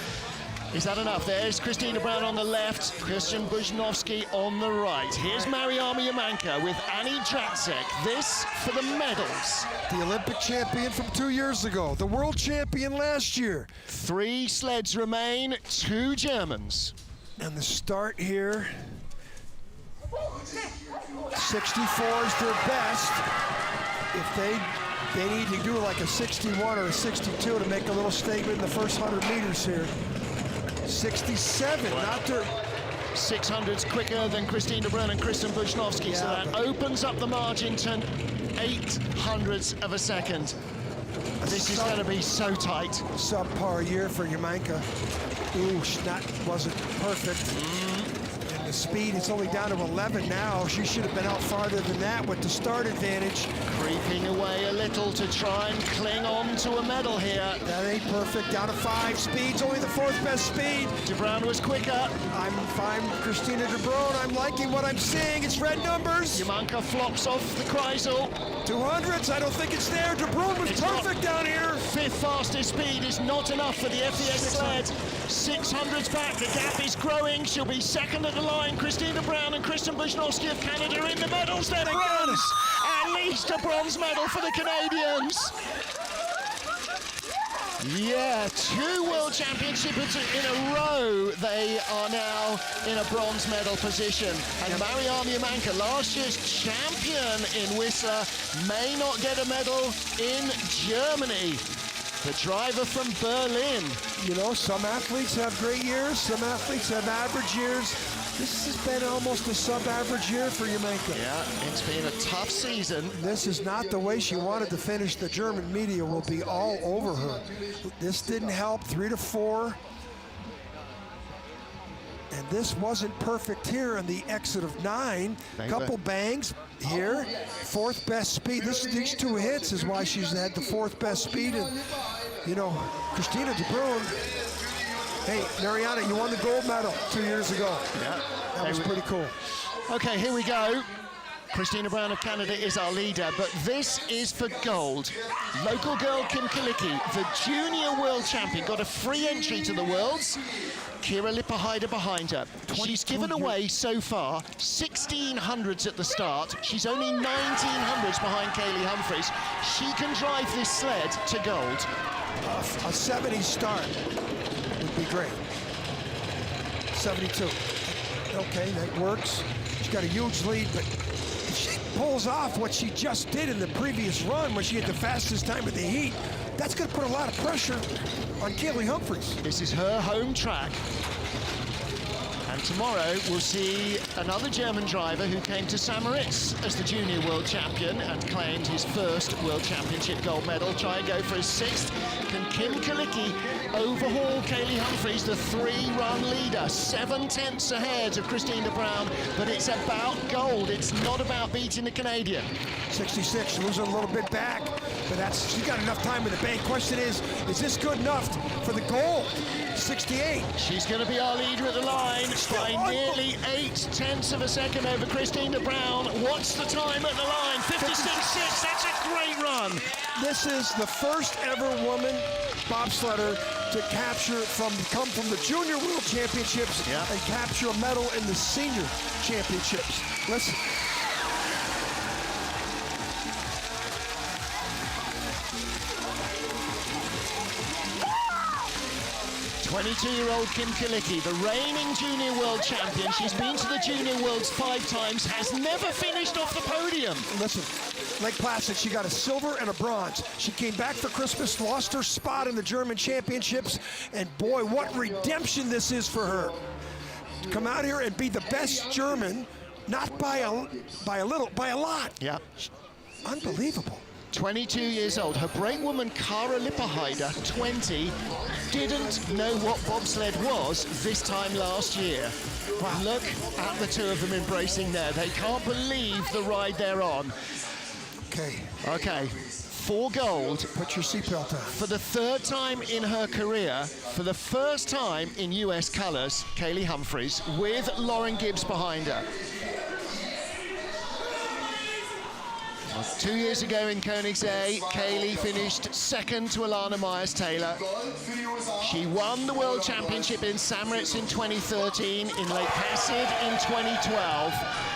A: Is that enough? There's Christina Brown on the left, Christian Bushanovsky on the right. Here's Mariama Yamanka with Annie Jacek. This for the medals.
B: The Olympic champion from 2 years ago, the world champion last year.
A: 3 sleds remain, 2 Germans.
B: And the start here, 64 is their best. If they need to do like a 61 or a 62 to make a little statement in the first 100 meters here. 67, not their
A: 600s quicker than Christine de Brun and Kristen Bushanovsky, so that opens up the margin to 800ths of a second. This is going to be so tight.
B: Subpar year for Yamanka. Ooh, wasn't perfect. And the speed, it's only down to 11 now. She should have been out farther than that with the start advantage.
A: Creeping away a little to try and cling on to a medal here.
B: That ain't perfect. Down to 5 speeds, only the 4th best speed.
A: De Brun was quicker.
B: I'm Christina de Brun. I'm liking what I'm seeing. It's red numbers.
A: Yamanka flops off the Kreisel.
B: 200s, I don't think it's there. De Brun was perfect down here.
A: 5th fastest speed is not enough for the FDS sled. 600s back, the gap is growing. She'll be 2nd at the line. Christina Brown and Kristen Bushanovsky of Canada in the medals. They're bronze. At least a bronze medal for the Canadians. Yeah, 2 World Championships in a row. They are now in a bronze medal position. And Mariama Yamanka, last year's champion in Whistler, may not get a medal in Germany. The driver from Berlin.
B: Some athletes have great years, some athletes have average years. This has been almost a sub-average year for Yamanka.
A: Yeah, it's been a tough season.
B: This is not the way she wanted to finish. The German media will be all over her. This didn't help, 3 to 4. And this wasn't perfect here on the exit of 9. Couple bangs here. 4th best speed. These 2 hits is why she's had the 4th best speed. And, Christina de Brun, hey, Mariana, you won the gold medal 2 years ago.
A: Yeah.
B: That was pretty cool.
A: Okay, here we go. Christina Brown of Canada is our leader, but this is for gold. Local girl Kim Kalicki, the junior world champion, got a free entry to the Worlds. Kira Lipperheider behind her. She's given away so far 1600s at the start. She's only 1900s behind Kaylee Humphries. She can drive this sled to gold.
B: A 70 start would be great. 72. Okay, that works. She's got a huge lead, but if she pulls off what she just did in the previous run when she had the fastest time of the heat, that's going to put a lot of pressure on Kaylee Humphries.
A: This is her home track. And tomorrow we'll see another German driver who came to St. Moritz as the junior world champion and claimed his first world championship gold medal. Try and go for his 6th. Can Kim Kalicki overhaul Kaylee Humphries, the 3-run leader, 7/10 ahead of Christine de Bruin, but it's about gold. It's not about beating the Canadian.
B: 66, losing a little bit back, but she's got enough time in the bank. Question is this good enough for the gold? 68.
A: She's going to be our leader at the line by nearly 8/10 of a second over Christine de Bruin. What's the time at the line? 56.6. That's a great run.
B: This is the first ever woman bobsledder to come from the Junior World Championships and capture a medal in the Senior Championships. Listen.
A: 22-year-old Kim Kalicki, the reigning junior world champion. She's been to the junior worlds 5 times, has never finished off the podium.
B: Listen, Lake Placid, she got a silver and a bronze. She came back for Christmas, lost her spot in the German championships, and boy, what redemption this is for her. Come out here and be the best German, not by a lot.
A: Yeah.
B: Unbelievable.
A: 22 years old. Her brakewoman, Kara Lipperheider, 20, didn't know what bobsled was this time last year. Wow. Look at the two of them embracing there. They can't believe the ride they're on. Okay, 4 gold.
B: Put your seatbelt on.
A: For the 3rd time in her career, for the first time in US colors, Kaylee Humphries with Lauren Gibbs behind her. 2 years ago in Koenigsegg, Kaylee finished 2nd to Alana Myers-Taylor. She won the World Championship in St. Moritz in 2013, in Lake Placid in 2012.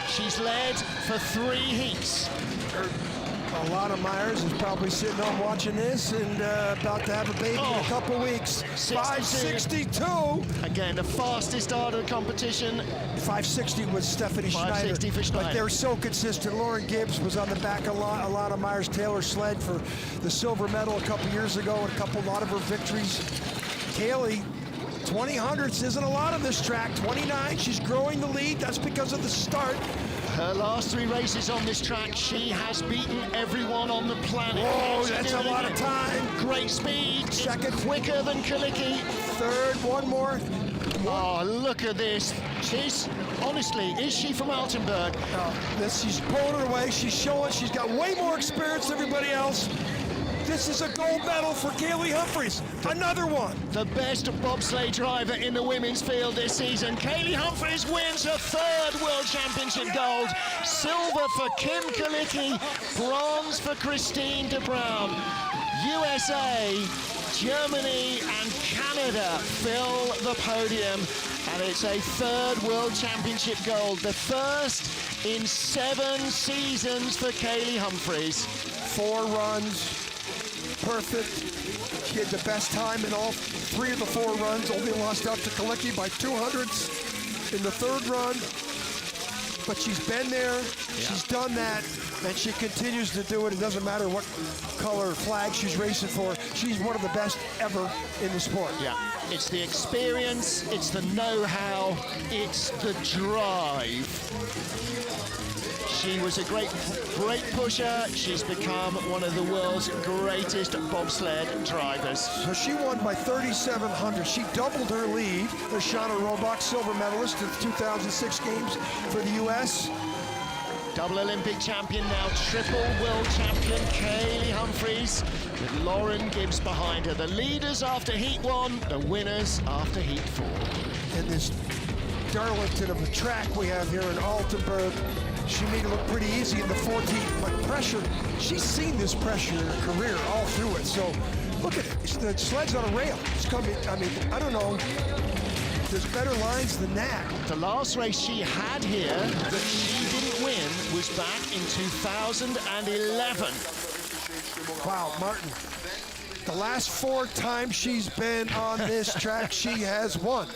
A: She's led for 3 heats.
B: Alana Myers is probably sitting home watching this and about to have a baby in a couple weeks. 5:62.
A: Again, the fastest start of the competition.
B: 5:60 was Stephanie Schneider.
A: 5:60 for Schneider.
B: But they're so consistent. Lauren Gibbs was on the back of Alana Myers-Taylor sled for the silver medal a couple years ago, and a lot of her victories. Kaylee, 20 hundredths isn't a lot on this track. 29, she's growing the lead. That's because of the start.
A: Her last 3 races on this track, she has beaten everyone on the planet.
B: Whoa, that's a lot of time.
A: Great speed.
B: Second.
A: It's quicker than Kalicki.
B: 3rd, one more.
A: Oh, look at this. Honestly, is she from Altenberg?
B: She's pulling her away. She's showing she's got way more experience than everybody else. This is a gold medal for Kaylee Humphries. Another one.
A: The best bobsleigh driver in the women's field this season. Kaylee Humphries wins her 3rd World Championship gold. Silver for Kim Kalicki, bronze for Christine de Bruin. USA, Germany and Canada fill the podium, and it's a 3rd World Championship gold, the first in 7 seasons for Kaylee Humphries.
B: 4 runs. Perfect. She had the best time in all 3 of the 4 runs, only lost out to Kalicki by 2 hundredths in the 3rd run. But she's been there, she's done that, and she continues to do it. It doesn't matter what color flag she's racing for. She's one of the best ever in the sport.
A: Yeah, it's the experience, it's the know-how, it's the drive. She was a great pusher. She's become one of the world's greatest bobsled drivers.
B: So she won by 37 hundredths. She doubled her lead as Shauna Robach, silver medalist at the 2006 games for the U.S.
A: Double Olympic champion, now triple world champion, Kaylee Humphries, with Lauren Gibbs behind her. The leaders after Heat 1, the winners after Heat 4.
B: And this Darlington of the track we have here in Altenberg, she made it look pretty easy in the 4th heat, but pressure, she's seen this pressure in her career all through it. So look at it, the sled's on a rail. It's coming, I mean, I don't know, there's better lines than that.
A: The last race she had here that she didn't win was back in 2011.
B: Wow, Martin. The last 4 times she's been on this track, she has won.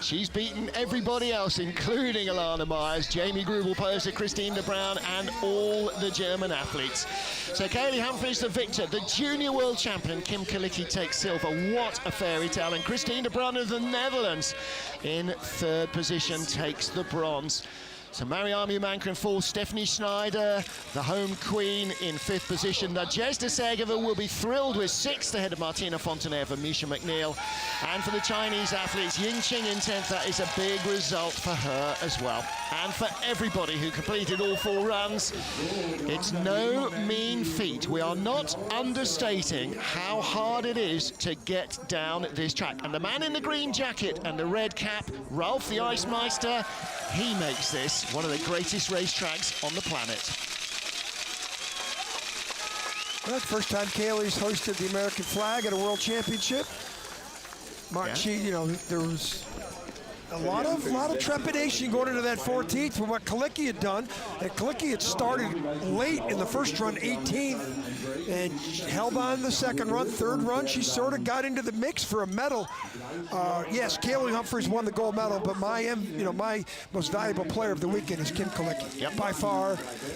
A: She's beaten everybody else, including Alana Myers, Jamie Grubel-Poser, Christine de Bruin, and all the German athletes. So Kaylee Humphries, the victor. The junior world champion, Kim Kalicki, takes silver. What a fairy tale. And Christine de Bruin of the Netherlands, in 3rd position, takes the bronze. So Mariam Manker in 4th, Stephanie Schneider, the home queen, in 5th position. Nadezhda Segova will be thrilled with 6th ahead of Martina Fonteneve and Misha McNeil. And for the Chinese athletes, Ying Qing in 10th, that is a big result for her as well. And for everybody who completed all 4 runs, it's no mean feat. We are not understating how hard it is to get down this track. And the man in the green jacket and the red cap, Ralph the Ice Meister, he makes this one of the greatest racetracks on the planet.
B: Well, first time Kaylee's hoisted the American flag at a world championship. She, you know, there was a lot of trepidation going into that 14th from what Kalicki had done. And Kalicki had started late in the first run, 18th, and held on the second run. 3rd run, she sort of got into the mix for a medal. Yes, Kaylee Humphries won the gold medal, but my most valuable player of the weekend is Kim Kalicki.
A: Yep.
B: By far,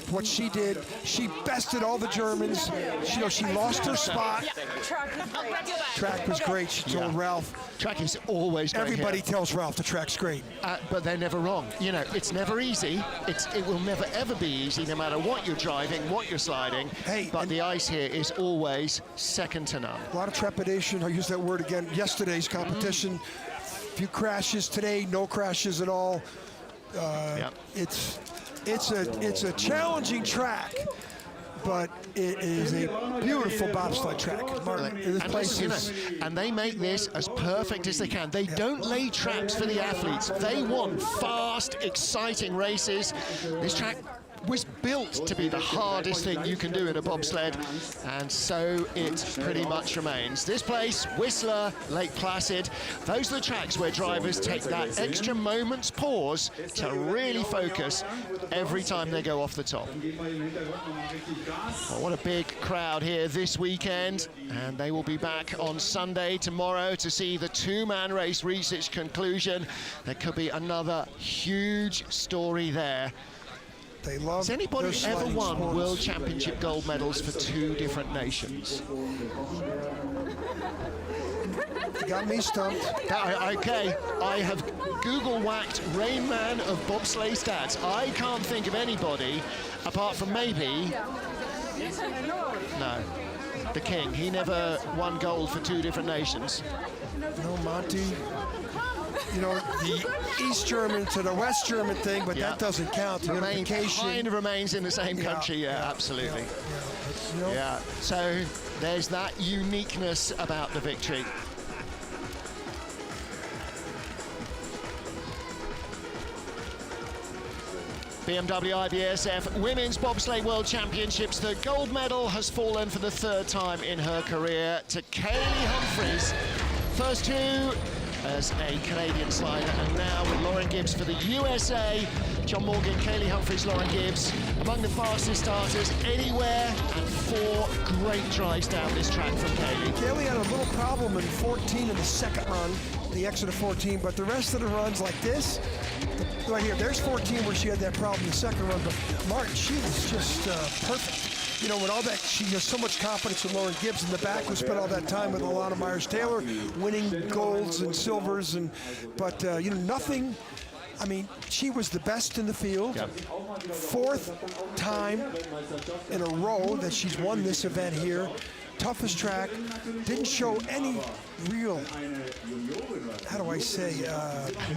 B: what she did, she bested all the Germans. She lost her spot. Track was great. She told Ralph.
A: Track is always great.
B: Everybody tells Ralph the track's great.
A: But they're never wrong. You know, it's never easy. It will never ever be easy, no matter what you're driving, what you're sliding. But the ice here is always second to none.
B: A lot of trepidation. I'll use that word again. Yesterday's competition, few crashes. Today, no crashes at all. It's a challenging track, but it is a beautiful bobsled track.
A: And they make this as perfect as they can. They don't lay traps for the athletes. They want fast, exciting races. This track was built to be the hardest thing you can do in a bobsled, and so it pretty much remains. This place, Whistler, Lake Placid, those are the tracks where drivers take that extra moment's pause to really focus every time they go off the top. Well, what a big crowd here this weekend, and they will be back on Sunday tomorrow to see the 2-man race reach its conclusion. There could be another huge story there. Has anybody ever won World Championship gold medals for 2 different nations?
B: You got me stumped.
A: Okay, I have Google-whacked Rain Man of bobsleigh stats. I can't think of anybody, apart from maybe... No, the King. He never won gold for 2 different nations.
B: No, Monty. You know, the East German to the West German thing, but that doesn't count. The unification
A: kind of remains in the same country, absolutely. So there's that uniqueness about the victory. BMW IBSF Women's Bobsleigh World Championships. The gold medal has fallen for the 3rd time in her career to Kaylee Humphries. First 2 as a Canadian slider, and now with Lauren Gibbs for the USA. John Morgan, Kaylee Humphries, Lauren Gibbs, among the fastest starters anywhere, and 4 great drives down this track from Kaylee.
B: Kaylee had a little problem in 14 in the second run, the exit of 14, but the rest of the runs like this, right here, there's 14 where she had that problem in the second run, but Martin, she was just perfect. You know, with all that, she has so much confidence in Lauren Gibbs in the back, who spent all that time with Alana Myers-Taylor, winning golds and silvers, but you know, nothing. I mean, she was the best in the field. 4th time in a row that she's won this event here. Toughest track. Didn't show any real, how do I say,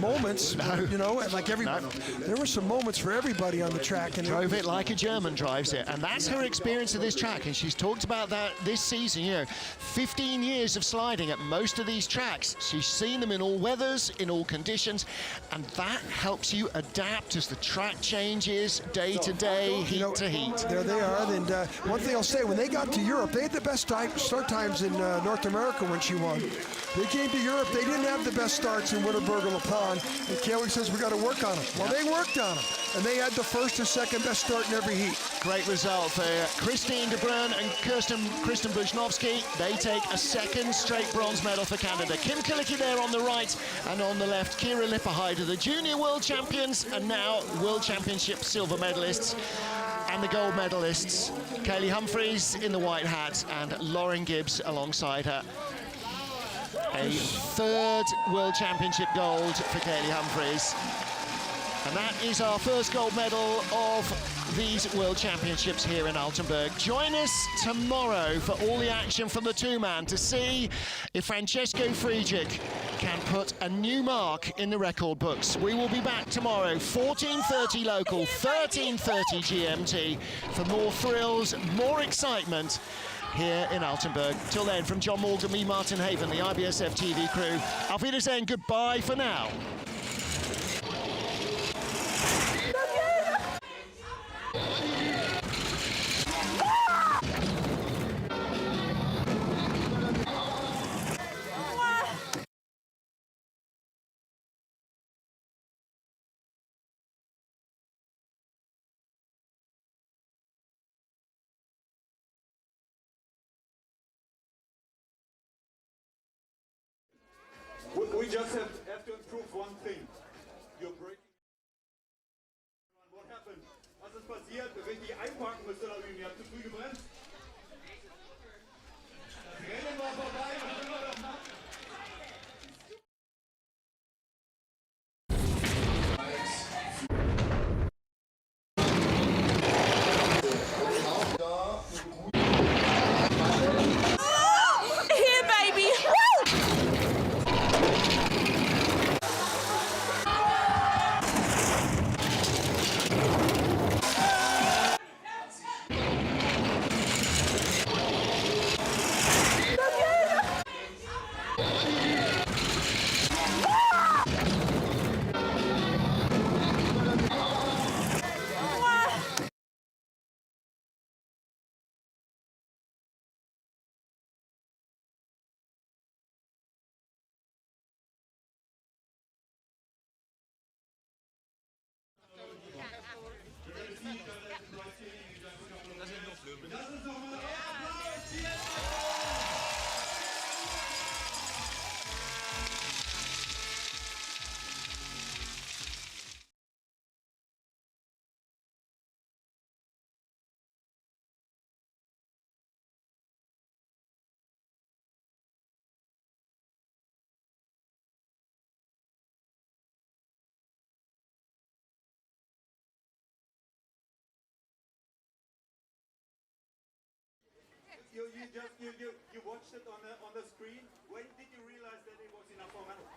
B: moments. You know, like there were some moments for everybody on the track. And
A: drove it like a German drives it, and that's her experience of this track, and she's talked about that this season. You know, 15 years of sliding at most of these tracks. She's seen them in all weathers, in all conditions, and that helps you adapt as the track changes day to day, heat to heat.
B: There they are. And one thing I'll say, when they got to Europe, they had the best start times in North America when she won. They came to Europe, they didn't have the best starts in Winterberg or La Panne, and Kaylee says we got to work on them. Well, they worked on them, and they had the first and second best start in every heat.
A: Great result for Christine de Bruyn and Kristen Bujnovsky. They take a second straight bronze medal for Canada. Kim Kilicki there on the right, and on the left, Kira Lipperheider, the junior world champions, and now World Championship silver medalists. And the gold medalists, Kaylee Humphries in the white hat and Lauren Gibbs alongside her. A third World Championship gold for Kaylee Humphries. And that is our first gold medal of these World Championships here in Altenberg. Join us tomorrow for all the action from the two-man to see if Francesco Friedrich can put a new mark in the record books. We will be back tomorrow, 14:30 local, 13:30 GMT, for more thrills, more excitement here in Altenberg. Till then, from John Morgan, me, Martin Haven, the IBSF TV crew, auf Wiedersehen, goodbye for now.
E: We just have to improve one thing. You're breaking. What happened? Was ist passiert? Richtig einparken müsste da irgendwie. Ihr habt zu früh gebremst. Das Rennen war vorbei. Was will man doch machen? You watched it on the screen. When did you realize that it was enough for a medal?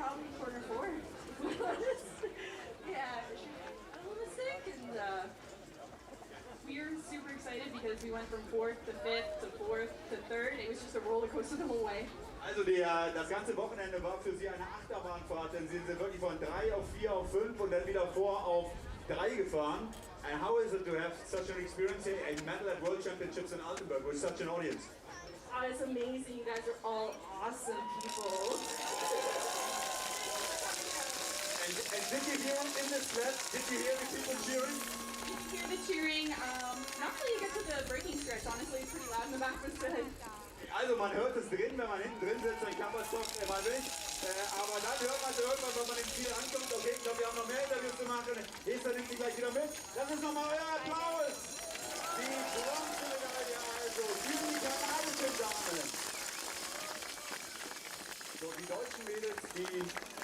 F: Probably quarter four. Yeah, a little bit sick, and we were super excited because we went from fourth to fifth to fourth to third. It was just a roller coaster the whole way.
E: Also das ganze Wochenende war für Sie eine Achterbahnfahrt, denn Sie sind wirklich von 3 auf 4 auf 5 und dann wieder 4 auf 3 gefahren. And how is it to have such an experience here, a medal at World Championships in Altenberg with such an audience?
F: Oh, it's amazing. You guys are all awesome people.
E: And did you hear in the sled? Did you hear the people cheering?
F: You can hear the cheering. Not until you get to the braking stretch. Honestly, it's pretty loud in the back of the sled.
E: Also man hört es drin, wenn man hinten drin sitzt, dann kann man es doch immer nicht. Aber dann hört man es irgendwann, wenn man ins Ziel ankommt. Okay, ich glaube, wir haben noch mehr Interviews zu machen. Esther nimmt sie gleich wieder mit. Das ist nochmal euer Applaus. Die Bronzemedaille also für die kanadischen Damen. So, die deutschen Mädels, die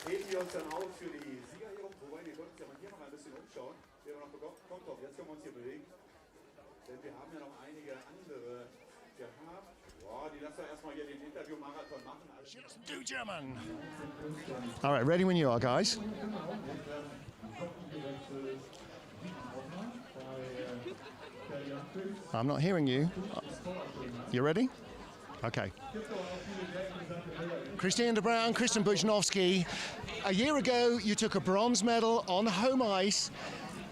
E: heben wir uns dann auf für die Siegerehrung. Wobei, wir können uns ja mal hier noch ein bisschen umschauen. Wir haben noch bekommen. Kommt doch, jetzt können wir uns hier bewegen. Denn wir haben ja noch einige andere gehabt. Boah, die lassen wir erstmal hier den Interview-Marathon machen.
A: Just do German. All right, ready when you are, guys. I'm not hearing you. You ready? Okay. Christine de Bruyn, Kristen Bujnovsky. A year ago, you took a bronze medal on home ice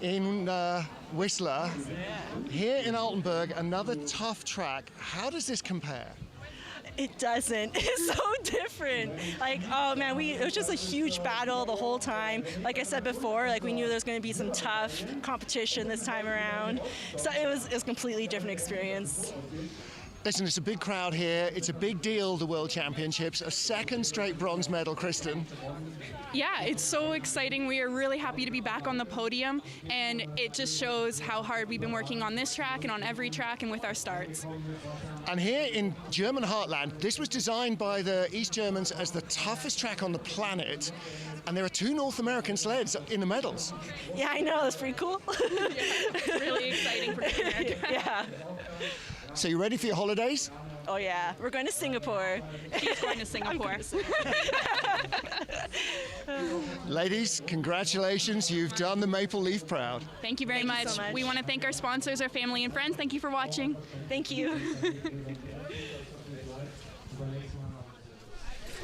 A: in Whistler. Here in Altenberg, another tough track. How does this compare?
G: It doesn't. It's so different. Like, oh man, it was just a huge battle the whole time. Like I said before, like we knew there was going to be some tough competition this time around. So it was a completely different experience.
A: Listen, it's a big crowd here. It's a big deal, the World Championships. A second straight bronze medal, Kristen.
H: Yeah, it's so exciting. We are really happy to be back on the podium, and it just shows how hard we've been working on this track and on every track and with our starts.
A: And here in German heartland, this was designed by the East Germans as the toughest track on the planet, and there are 2 North American sleds in the medals.
G: Yeah, I know. That's pretty cool.
H: It's really exciting for North America.
G: Yeah.
A: So you ready for your holidays?
G: Oh yeah, we're going to Singapore.
H: She's going to Singapore.
A: Ladies, congratulations. You've done the Maple Leaf proud.
H: Thank you very
G: Thank you
H: much.
G: so much.
H: We want to thank our sponsors, our family and friends. Thank you for watching.
G: Thank you.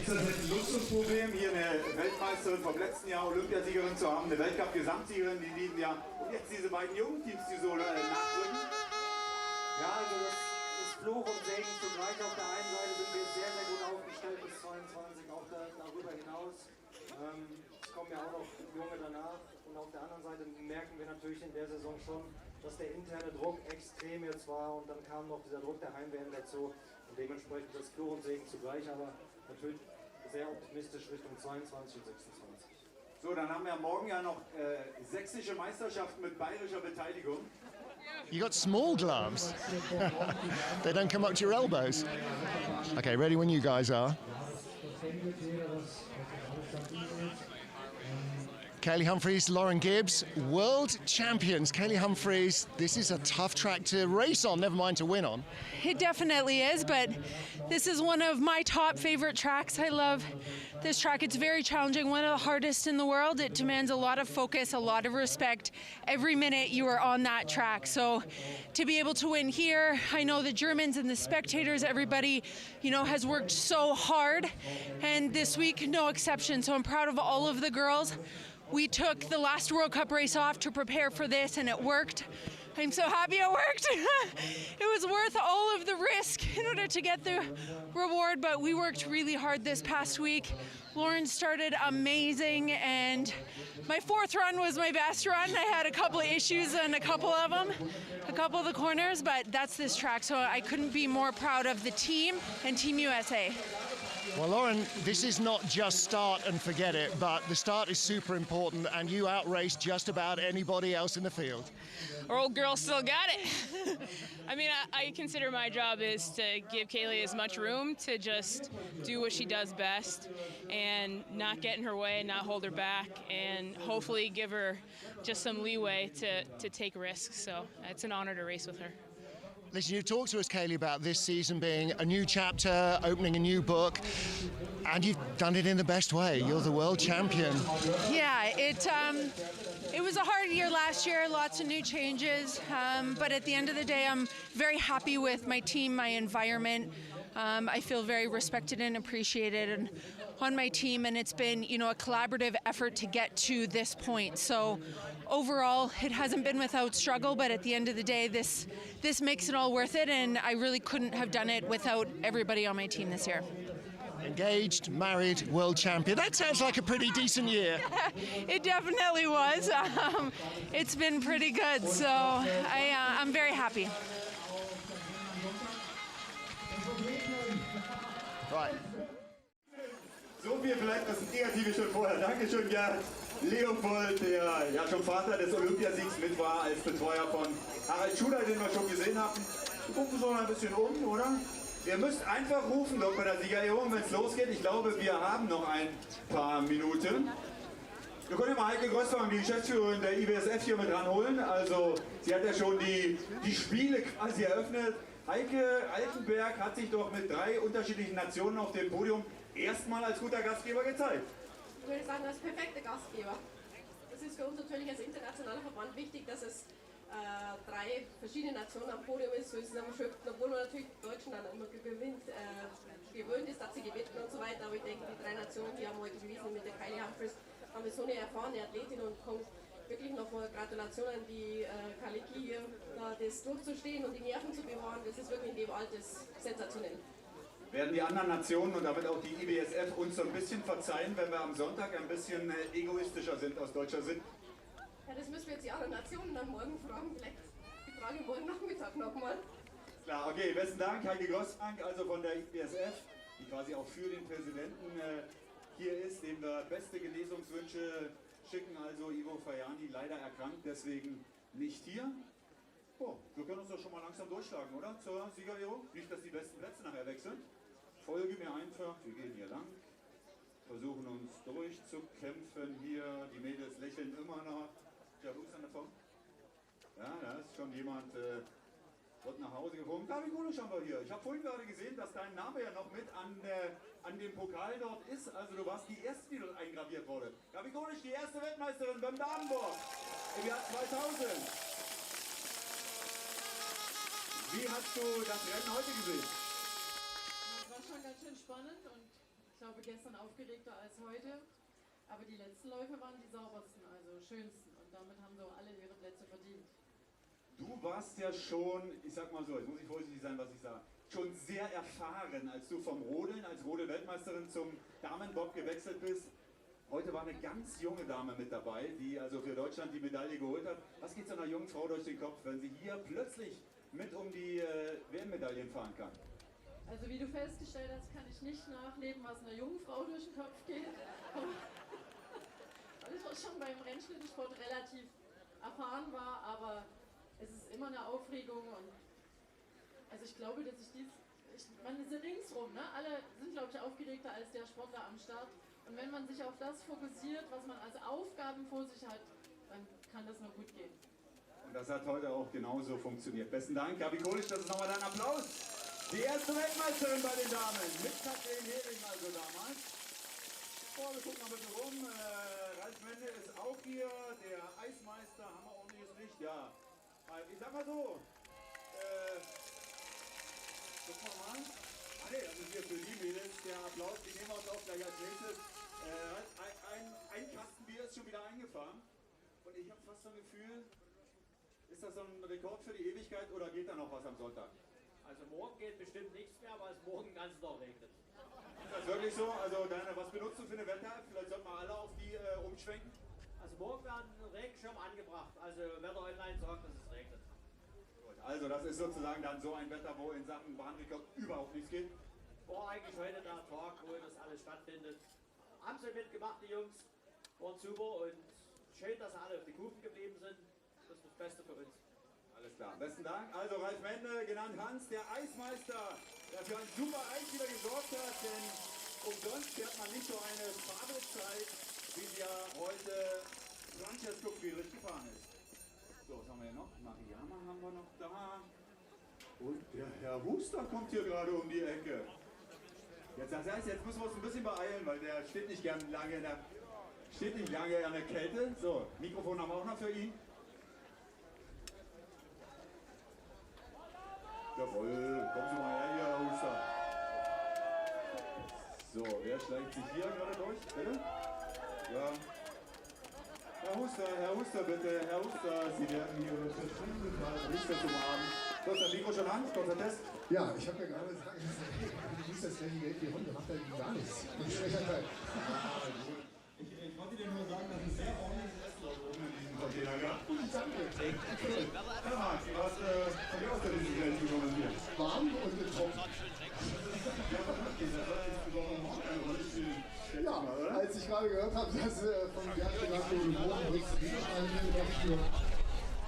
E: Ist das jetzt ein Luxusproblem, hier eine Weltmeisterin vom letzten Jahr, Olympiasiegerin zu haben, eine Weltcup-Gesamtsiegerin in diesem Jahr und jetzt diese beiden jungen Teams, die so nachrücken?
I: Ja, also das ist Fluch und Segen zugleich. Auf der einen Seite sind wir sehr, sehr gut aufgestellt bis 22, auch darüber hinaus. Es kommen ja auch noch Junge danach. Und auf der anderen Seite merken wir natürlich in der Saison schon, dass der interne Druck extrem jetzt war. Und dann kam noch dieser Druck der Heim-WM dazu. Und dementsprechend das Fluch und Segen zugleich. Aber natürlich sehr optimistisch Richtung 22 und 26.
E: So, dann haben wir morgen ja noch sächsische Meisterschaften mit bayerischer Beteiligung.
A: You got small gloves. They don't come up to your elbows. Okay, ready when you guys are. Kaylee Humphries, Lauren Gibbs, world champions. Kaylee Humphries, this is a tough track to race on, never mind to win on.
J: It definitely is, but this is one of my top favorite tracks. I love this track. It's very challenging, one of the hardest in the world. It demands a lot of focus, a lot of respect. Every minute you are on that track. So to be able to win here, I know the Germans and the spectators, everybody, has worked so hard. And this week, no exception. So I'm proud of all of the girls. We took the last World Cup race off to prepare for this, and it worked. I'm so happy it worked. It was worth all of the risk in order to get the reward, but we worked really hard this past week. Lauren started amazing, and my 4th run was my best run. I had a couple of issues on a couple of them, a couple of the corners, but that's this track, so I couldn't be more proud of the team and Team USA.
A: Well, Lauren, this is not just start and forget it, but the start is super important, and you outraced just about anybody else in the field.
K: Our old girl still got it. I mean, I consider my job is to give Kaylee as much room to just do what she does best and not get in her way, not hold her back, and hopefully give her just some leeway to take risks. So it's an honor to race with her.
A: Listen, you talked to us, Kaylee, about this season being a new chapter, opening a new book, and you've done it in the best way. You're the world champion.
J: Yeah, it was a hard year last year, lots of new changes, but at the end of the day, I'm very happy with my team, my environment. I feel very respected and appreciated on my team, and it's been, a collaborative effort to get to this point. So overall, it hasn't been without struggle, but at the end of the day, this makes it all worth it, and I really couldn't have done it without everybody on my team this year.
A: Engaged, married, world champion. That sounds like a pretty decent year.
J: It definitely was. It's been pretty good, so I'm very happy.
A: Right.
E: So viel vielleicht das Negative schon vorher. Dankeschön, Gerd. Leopold, der ja schon Vater des Olympiasiegs mit war, als Betreuer von Harald Schuler, den wir schon gesehen hatten. Wir gucken so ein bisschen um, oder? Ihr müsst einfach rufen, doch bei der Siegerehrung, wenn es losgeht. Ich glaube, wir haben noch ein paar Minuten. Wir können ja mal Heike Größmann, die Geschäftsführerin der IBSF, hier mit ranholen. Also, sie hat ja schon die Spiele quasi eröffnet. Heike Altenberg hat sich doch mit 3 unterschiedlichen Nationen auf dem Podium erstmal als guter Gastgeber gezeigt.
F: Ich würde sagen, als perfekter Gastgeber. Das ist für uns natürlich als internationaler Verband wichtig, dass es 3 verschiedene Nationen am Podium ist. So ist es am schönsten, obwohl man natürlich Deutschland dann immer gewöhnt ist, dass sie gewinnen und so weiter. Aber ich denke, die 3 Nationen, die haben heute bewiesen mit der Kylie Humphries, haben wir so eine erfahrene Athletin und kommt wirklich nochmal Gratulation an die Kaliki hier, da das durchzustehen und die Nerven zu bewahren. Das ist wirklich in dem Alter sensationell.
E: Werden die anderen Nationen und damit auch die IBSF uns so ein bisschen verzeihen, wenn wir am Sonntag ein bisschen egoistischer sind aus deutscher Sicht?
F: Ja, das müssen wir jetzt die anderen Nationen dann morgen fragen. Vielleicht die Frage morgen Nachmittag nochmal.
E: Klar, okay, besten Dank, Heike Grossbank, also von der IBSF, die quasi auch für den Präsidenten hier ist, dem wir beste Genesungswünsche schicken. Also Ivo Fajani leider erkrankt, deswegen nicht hier. Oh, wir können uns doch schon mal langsam durchschlagen, oder? Zur Siegerehrung. Nicht, dass die besten Plätze nachher wechseln. Folge mir einfach, wir gehen hier lang, versuchen uns durchzukämpfen hier. Die Mädels lächeln immer noch. Ja, wo ist denn davon? Ja, da ist schon jemand, wird nach Hause gekommen. David Gulisch haben wir hier. Ich habe vorhin gerade gesehen, dass dein Name ja noch mit an dem Pokal dort ist. Also du warst die erste, die dort eingraviert wurde. David Gulisch, die erste Weltmeisterin beim Damenbob im Jahr 2000. Wie hast du das Rennen heute gesehen?
L: Es war schon ganz schön spannend und ich glaube gestern aufgeregter als heute. Aber die letzten Läufe waren die saubersten, also schönsten. Und damit haben so alle ihre Plätze verdient.
E: Du warst ja schon, ich sag mal so, jetzt muss ich vorsichtig sein, was ich sage, schon sehr erfahren, als du vom Rodeln als Rodel-Weltmeisterin zum Damenbob gewechselt bist. Heute war eine ganz junge Dame mit dabei, die also für Deutschland die Medaille geholt hat. Was geht so einer jungen Frau durch den Kopf, wenn sie hier plötzlich mit um die WM-Medaillen fahren kann?
L: Also wie du festgestellt hast, kann ich nicht nachleben, was einer jungen Frau durch den Kopf geht. Weil ich auch schon beim Rennschlittensport relativ erfahren war, aber es ist immer eine Aufregung und also ich glaube, dass man ist ringsrum, ne? Alle sind glaube ich aufgeregter als der Sportler am Start und wenn man sich auf das fokussiert, was man als Aufgaben vor sich hat, dann kann das nur gut gehen.
E: Und das hat heute auch genauso funktioniert. Besten Dank, Gabi Kolisch, das ist nochmal dein Applaus. Die erste Weltmeisterin bei den Damen, mit Kathleen Hering also damals. Oh, wir gucken mal ein bisschen rum. Ralf Mende ist auch hier, der Eismeister, haben wir ordentliches Licht, ja. Ich sag mal so, gucken wir mal. Ah ne, das ist hier für die Mädels der Applaus, die nehmen wir uns auch gleich als nächstes. Ein Kasten Bier ist schon wieder eingefahren. Und ich habe fast so ein Gefühl, ist das so ein Rekord für die Ewigkeit oder geht da noch was am Sonntag?
M: Also morgen geht bestimmt nichts mehr, weil es morgen ganz noch regnet.
E: Ist das wirklich so? Also Diana, was benutzt du für eine Wetter? Vielleicht sollten wir alle auf die umschwenken.
M: Also morgen werden ein Regenschirm angebracht. Also Wetter Online sagt, dass es regnet.
E: Gut, also das ist sozusagen dann so ein Wetter, wo in Sachen Bahnrekord überhaupt nichts geht.
M: War eigentlich heute der Tag, wo das alles stattfindet. Haben sie mitgemacht, die Jungs. Waren super und schön, dass alle auf die Kufen geblieben sind. Das ist das Beste für uns.
E: Alles klar, besten Dank. Also Ralf Mende, genannt Hans, der Eismeister, der für ein super Eis wieder gesorgt hat, denn umsonst fährt man nicht so eine Fabelzeit, wie sie ja heute Francesco Friedrich gefahren ist. So, was haben wir hier noch? Mariama haben wir noch da. Und der Herr Huster kommt hier gerade um die Ecke. Jetzt, das heißt, jetzt müssen wir uns ein bisschen beeilen, weil der steht nicht lange in der Kälte. So, Mikrofon haben wir auch noch für ihn. Jawohl, kommen Sie mal her hier, Herr Huster. So, wer schleicht sich hier gerade durch? Bitte? Ja. Herr Huster, bitte. Herr Huster, Sie werden hier verschwunden, Richter zum Abend. Du hast das Mikro schon an? Kurzer Test?
N: Ja, ich habe ja gerade gesagt, du musst das gleiche Geld wie Hunde, macht da gar nichts.
E: Ich wollte dir nur sagen, dass es sehr ordentliches Essen dort oben in diesem Container gab. Danke. Herr Marx, was von dir aus der Grenze gekommen hier?
N: Warm und getroffen. Ja, als ich gerade gehört habe, dass von Gerd gesagt wurde, morgen bringst du Videoschneiden, dachte ich mir,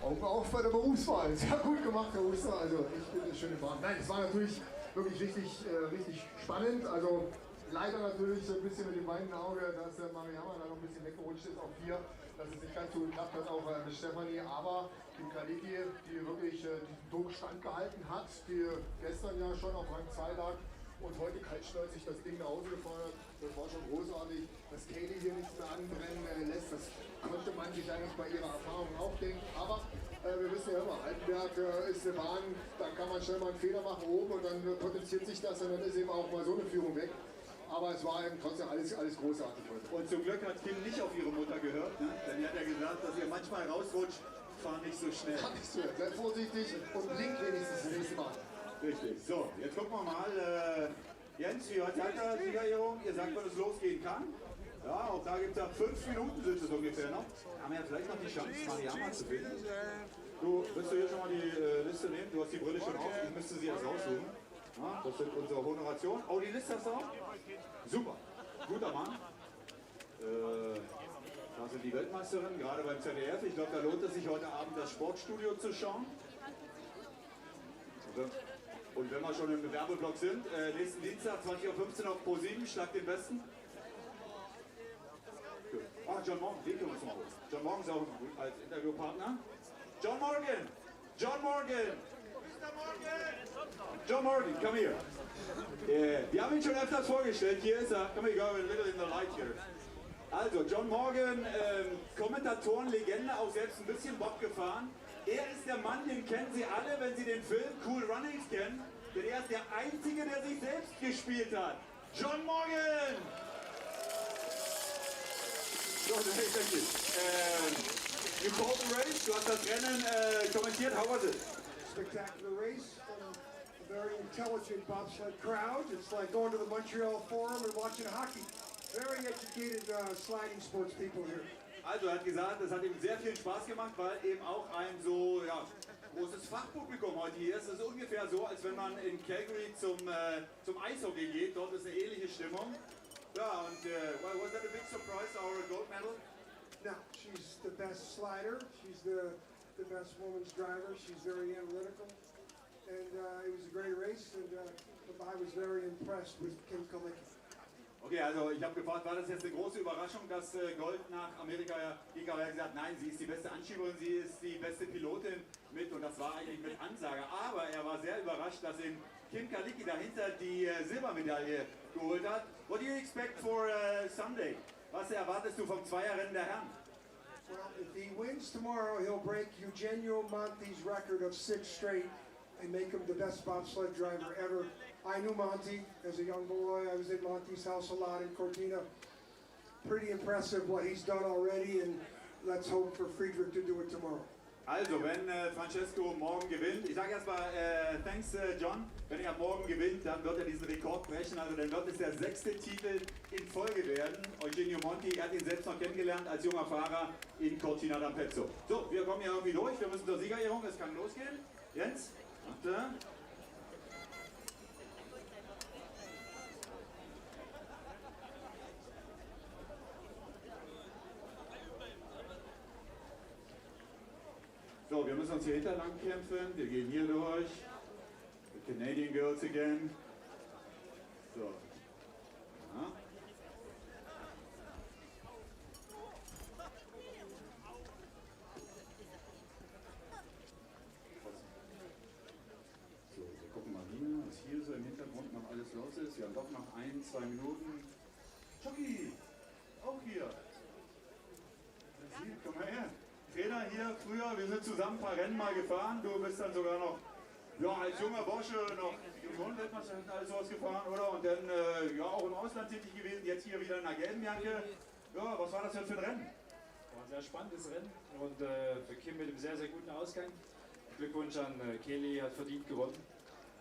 N: auch bei der Berufswahl. Sehr gut gemacht, Herr Huster. Also ich bin schön im Warm. Nein, es war natürlich wirklich richtig spannend. Also leider natürlich so ein bisschen mit dem weinenden Auge, dass Mariama da noch ein bisschen weggerutscht ist auf 4, dass es nicht ganz so geklappt hat, auch mit Stefanie, aber die Kaliki, die wirklich diesen Druck standgehalten hat, die gestern ja schon auf Rang 2 lag und heute kaltschnäuzig das Ding nach Hause gefahren hat, das war schon großartig, dass Kaylee hier nichts mehr anbrennen lässt, das konnte man sich eigentlich bei ihrer Erfahrung auch denken, aber wir wissen ja immer, Altenberg ist eine Bahn, da kann man schnell mal einen Fehler machen oben und dann potenziert sich das und dann ist eben auch mal so eine Führung weg. aber es war eben trotzdem alles großartig heute.
E: Und zum Glück hat Kim nicht auf ihre Mutter gehört, ne? Denn die hat ja gesagt, dass ihr manchmal rausrutscht, fahr nicht so schnell.
N: Fahr nicht so schnell, seid vorsichtig und blink wenigstens das nächste Mal.
E: Richtig. So, jetzt gucken wir mal. Jens, wie heute hat er Siegerehrung? Ihr sagt, wann es losgehen kann. Ja, auch da gibt es ja 5 Minuten sind es ungefähr noch. Haben wir ja vielleicht noch die Chance, Mariama zu finden. Du, willst du hier schon mal die Liste nehmen? Du hast die Brille schon auf, ich müsste sie erst raussuchen. Ja, das sind unsere Honorationen. Oh, die Liste hast du auch? Super, guter Mann. Da sind die Weltmeisterinnen, gerade beim ZDF. Ich glaube, da lohnt es sich heute Abend das Sportstudio zu schauen. Und wenn wir schon im Werbeblock sind, nächsten Dienstag 20:15 Uhr auf Pro7, Schlag den Besten. Ah, John Morgan, den können wir uns mal holen. John Morgan ist auch gut als Interviewpartner. John Morgan! John Morgan! John Morgan, come here. Wir haben ihn schon öfters vorgestellt. Hier ist er. Come here, go a little in the light here. Also, John Morgan, Kommentatoren, Legende, auch selbst ein bisschen Bob gefahren. Er ist der Mann, den kennen Sie alle, wenn Sie den Film Cool Runnings kennen. Denn er ist der Einzige, der sich selbst gespielt hat. John Morgan! So, thank you. You called the race, du hast das Rennen kommentiert. How was it?
B: Spectacular race from a very intelligent bobsled crowd. It's like going to the Montreal Forum and watching hockey. Very educated sliding sports people here.
E: Also er hat gesagt, es hat ihm sehr viel Spaß gemacht, weil eben auch ein so großes Fachpublikum heute hier ist. Es ist ungefähr so, als wenn man in Calgary zum Eishockey geht. Dort ist eine ähnliche Stimmung. Ja, und was that a big surprise, our gold medal?
B: No, she's the best slider. She's the best women's driver. She's very analytical. And it was a great race, and I was very impressed with Kim Kalicki.
E: Okay, also ich habe gefragt, war das jetzt eine große Überraschung, dass Gold nach Amerika ging, aber er hat gesagt, nein, sie ist die beste Anschieberin, sie ist die beste Pilotin mit und das war eigentlich mit Ansage. Aber er war sehr überrascht, dass eben Kim Kalicki dahinter die Silbermedaille geholt hat. What do you expect for Sunday? Was erwartest du vom Zweierrennen der Herren?
B: Well, if he wins tomorrow, he'll break Eugenio Monti's record of 6 straight and make him the best bobsled driver ever. I knew Monty as a young boy. I was at Monty's house a lot in Cortina. Pretty impressive what he's done already, and let's hope for Friedrich to do it tomorrow.
E: Also, wenn Francesco morgen gewinnt, ich sage erstmal thanks John, wenn er morgen gewinnt, dann wird er diesen Rekord brechen, also dann wird es der 6. Titel in Folge werden. Eugenio Monti, er hat ihn selbst noch kennengelernt als junger Fahrer in Cortina d'Ampezzo. So, wir kommen hier irgendwie durch, wir müssen zur Siegerehrung, es kann losgehen. Jens, warte. So, wir müssen uns hier hinterlang kämpfen. Wir gehen hier durch. The Canadian Girls again. So. Ja. So, wir gucken mal hier, was hier so im Hintergrund noch alles los ist. Wir haben doch noch 1, 2 Minuten. Chucky, auch hier. Komm mal her. Trainer hier früher, wir sind zusammen ein paar Rennen mal gefahren. Du bist dann sogar noch als junger Bursche noch Junioren-Weltmeisterschaft alles sowas gefahren, oder? Und dann auch im Ausland tätig gewesen, jetzt hier wieder in einer gelben Jacke. Ja, was war das denn für ein Rennen?
O: War ein sehr spannendes Rennen und für Kim mit einem sehr, sehr guten Ausgang. Glückwunsch an Kelly, hat verdient gewonnen.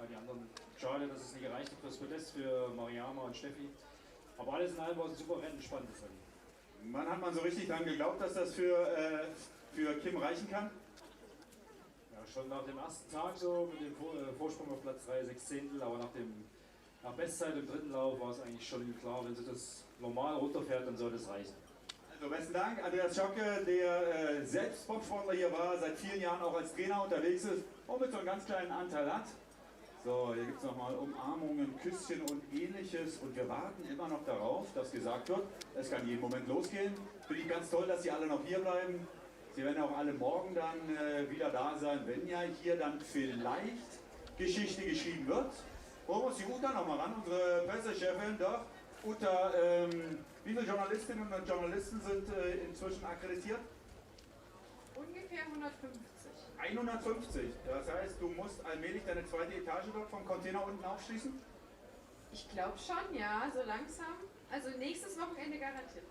O: Die anderen, schade, dass es nicht gereicht hat fürs Podest, für Mariama und Steffi. Aber alles in allem war es ein super Rennen, spannendes Rennen.
E: Wann hat man so richtig dran geglaubt, dass das für Kim reichen kann?
O: Ja, schon nach dem ersten Tag so, mit dem Vorsprung auf Platz 3, 6 Zehntel, aber nach Bestzeit im dritten Lauf war es eigentlich schon klar, wenn sie das normal runterfährt, dann soll das reichen.
E: Also besten Dank, Andreas Schocke, der selbst Bobsportler hier war, seit vielen Jahren auch als Trainer unterwegs ist und mit so einem ganz kleinen Anteil hat. So, hier gibt es nochmal Umarmungen, Küsschen und ähnliches und wir warten immer noch darauf, dass gesagt wird, es kann jeden Moment losgehen. Finde ich ganz toll, dass Sie alle noch hier bleiben. Sie werden auch alle morgen dann wieder da sein, wenn ja hier dann vielleicht Geschichte geschrieben wird. Holen wir uns die Uta nochmal ran, unsere Pressechefin. Doch, Uta, wie viele Journalistinnen und Journalisten sind inzwischen akkreditiert?
P: Ungefähr 150.
E: 150. Das heißt, du musst allmählich deine zweite Etage dort vom Container unten aufschließen?
P: Ich glaube schon, ja, so langsam. Also nächstes Wochenende garantiert.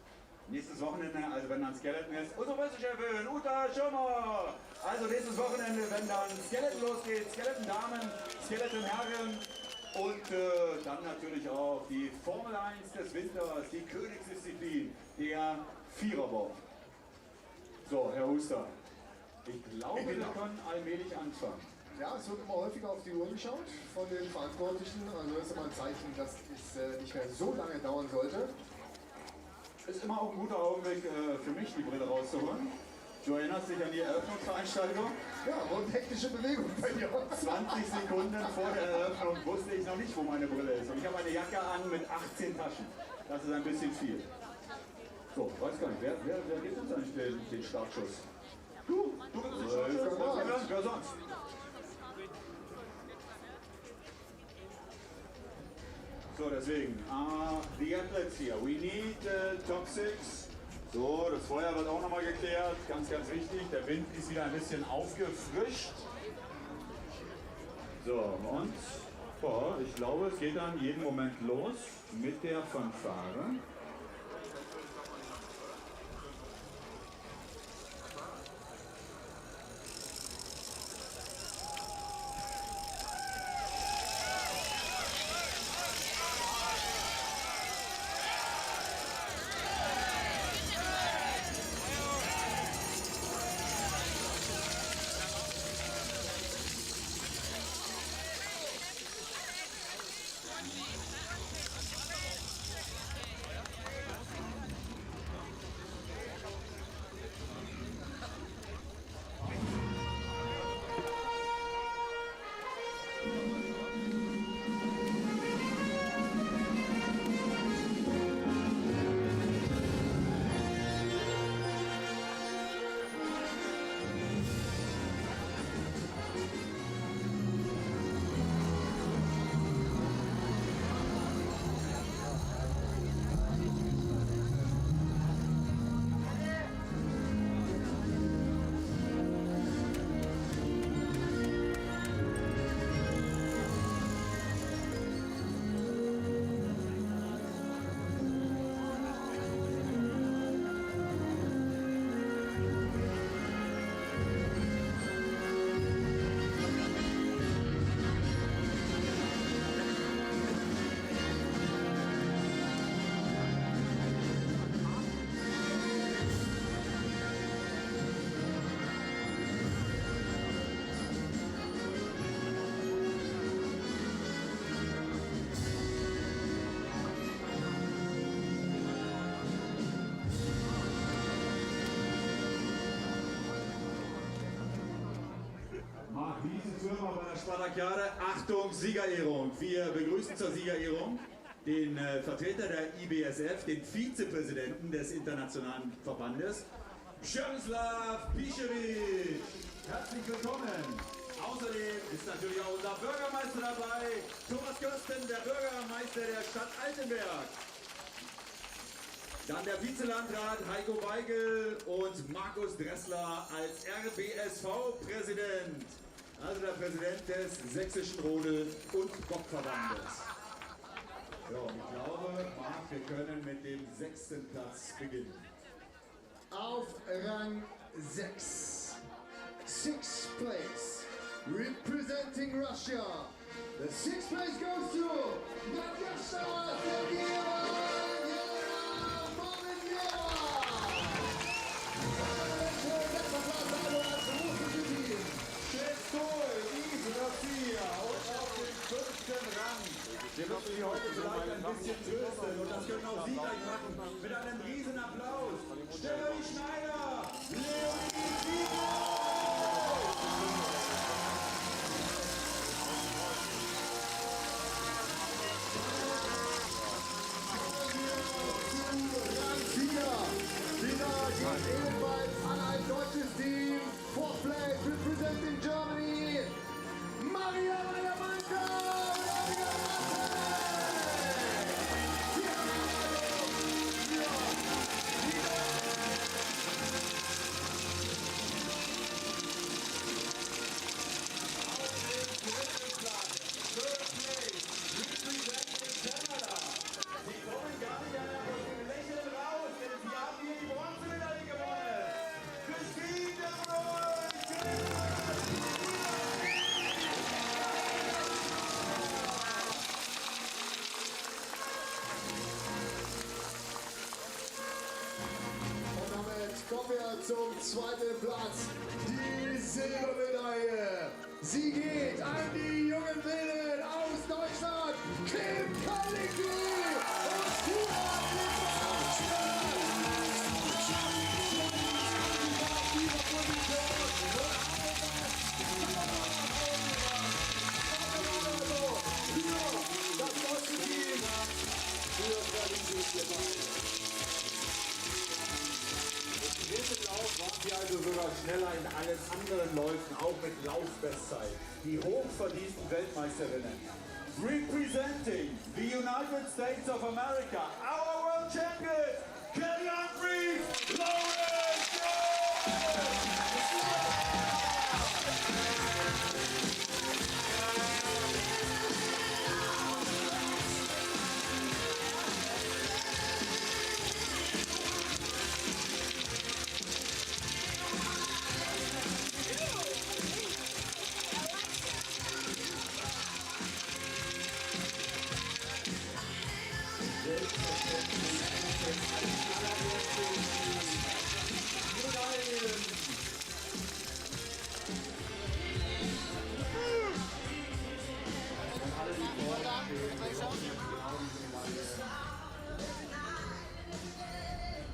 E: Nächstes Wochenende, also wenn dann Skeleton ist, unsere Pressechefin, Uta Schirmer. Also nächstes Wochenende, wenn dann Skeleton losgeht, Skeleton Damen, Skeleton Herren und dann natürlich auch die Formel 1 des Winters, die Königsdisziplin, der Viererbob. So, Herr Huster, ich glaube, wir können allmählich anfangen.
N: Ja, es wird immer häufiger auf die Uhr geschaut von den Verantwortlichen. Also das ist immer ein Zeichen, dass es nicht mehr so lange dauern sollte.
E: Ist immer auch ein guter Augenblick für mich, die Brille rauszuholen. Du erinnerst dich an die Eröffnungsveranstaltung?
N: Ja, und hektische Bewegung bei dir.
E: 20 Sekunden vor der Eröffnung wusste ich noch nicht, wo meine Brille ist. Und ich habe eine Jacke an mit 18 Taschen. Das ist ein bisschen viel. So, weiß gar nicht, wer gibt uns eigentlich den Startschuss? Du gibst den Startschuss? Wer sonst? So, deswegen, the athletes here, we need top 6. So, das Feuer wird auch nochmal geklärt, ganz wichtig. Der Wind ist wieder ein bisschen aufgefrischt. So, und ich glaube, es geht dann jeden Moment los mit der Fanfare. Spartakiade, Achtung, Siegerehrung. Wir begrüßen zur Siegerehrung den Vertreter der IBSF, den Vizepräsidenten des Internationalen Verbandes, Przemysław Piszewicz. Herzlich willkommen. Außerdem ist natürlich auch unser Bürgermeister dabei, Thomas Kösten, der Bürgermeister der Stadt Altenberg. Dann der Vizelandrat Heiko Weigel und Markus Dressler als RBSV-Präsident. Also der Präsident des Sächsischen Rodel- und Bockverbandes. So, ich glaube, Marc, wir können mit dem 6. Platz beginnen.
N: Auf Rang 6. 6th place. Representing Russia. The 6th place goes to Natasha Sergeyeva.
E: Wir müssen Sie heute vielleicht ein bisschen trösten und das können auch Sie gleich machen mit einem riesen Applaus. Stefanie Schneider, Leonie
N: Ebenfalls an ein deutsches Team. 4th place representing Germany. Maria Diamante!
E: Third place, representing
N: zum zweiten Platz die Silbermedaille. Sie geht an die jungen Wilden aus Deutschland, Kim Kalicki und Stuart
E: Lauf waren sie also sogar schneller in allen anderen Läufen, auch mit Laufbestzeit. Die hochverdienten Weltmeisterinnen. Representing the United States of America, our world champion, Kelly Lawrence!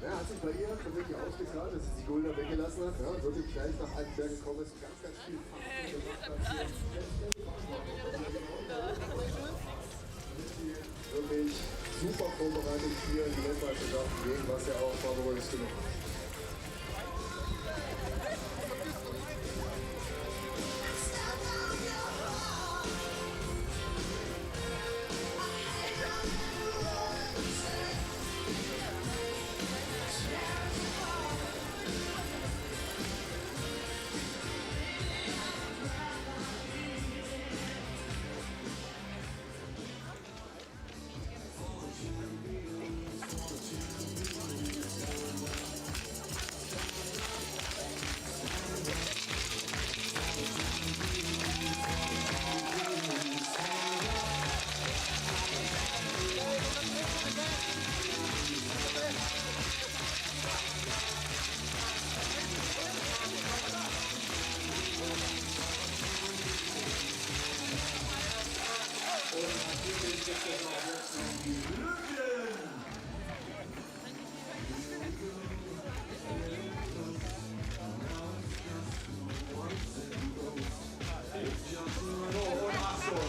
N: Ja, hat sich bei ihr wirklich ausgezahlt, dass sie die Gulda weggelassen hat. Ja, wirklich gleich nach Altenberg gekommen ist, ganz, ganz viel Fasten gemacht hat. Wirklich super vorbereitet hier in die Weltmeisterschaften gehen, was ja auch favorisiert genug ist.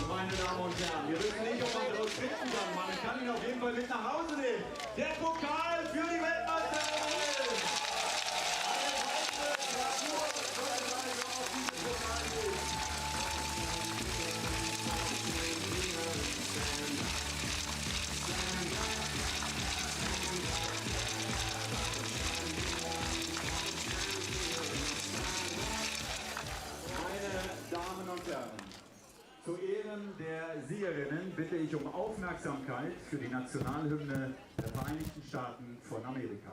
E: Meine Damen und Herren, wir wissen nicht, ob man daraus schwitzen kann. Man kann ihn auf jeden Fall mit nach Hause nehmen. Der Pokal für die Weltmeisterin! Meine Damen und Herren, zu Ehren der Siegerinnen bitte ich um Aufmerksamkeit für die Nationalhymne der Vereinigten Staaten von Amerika.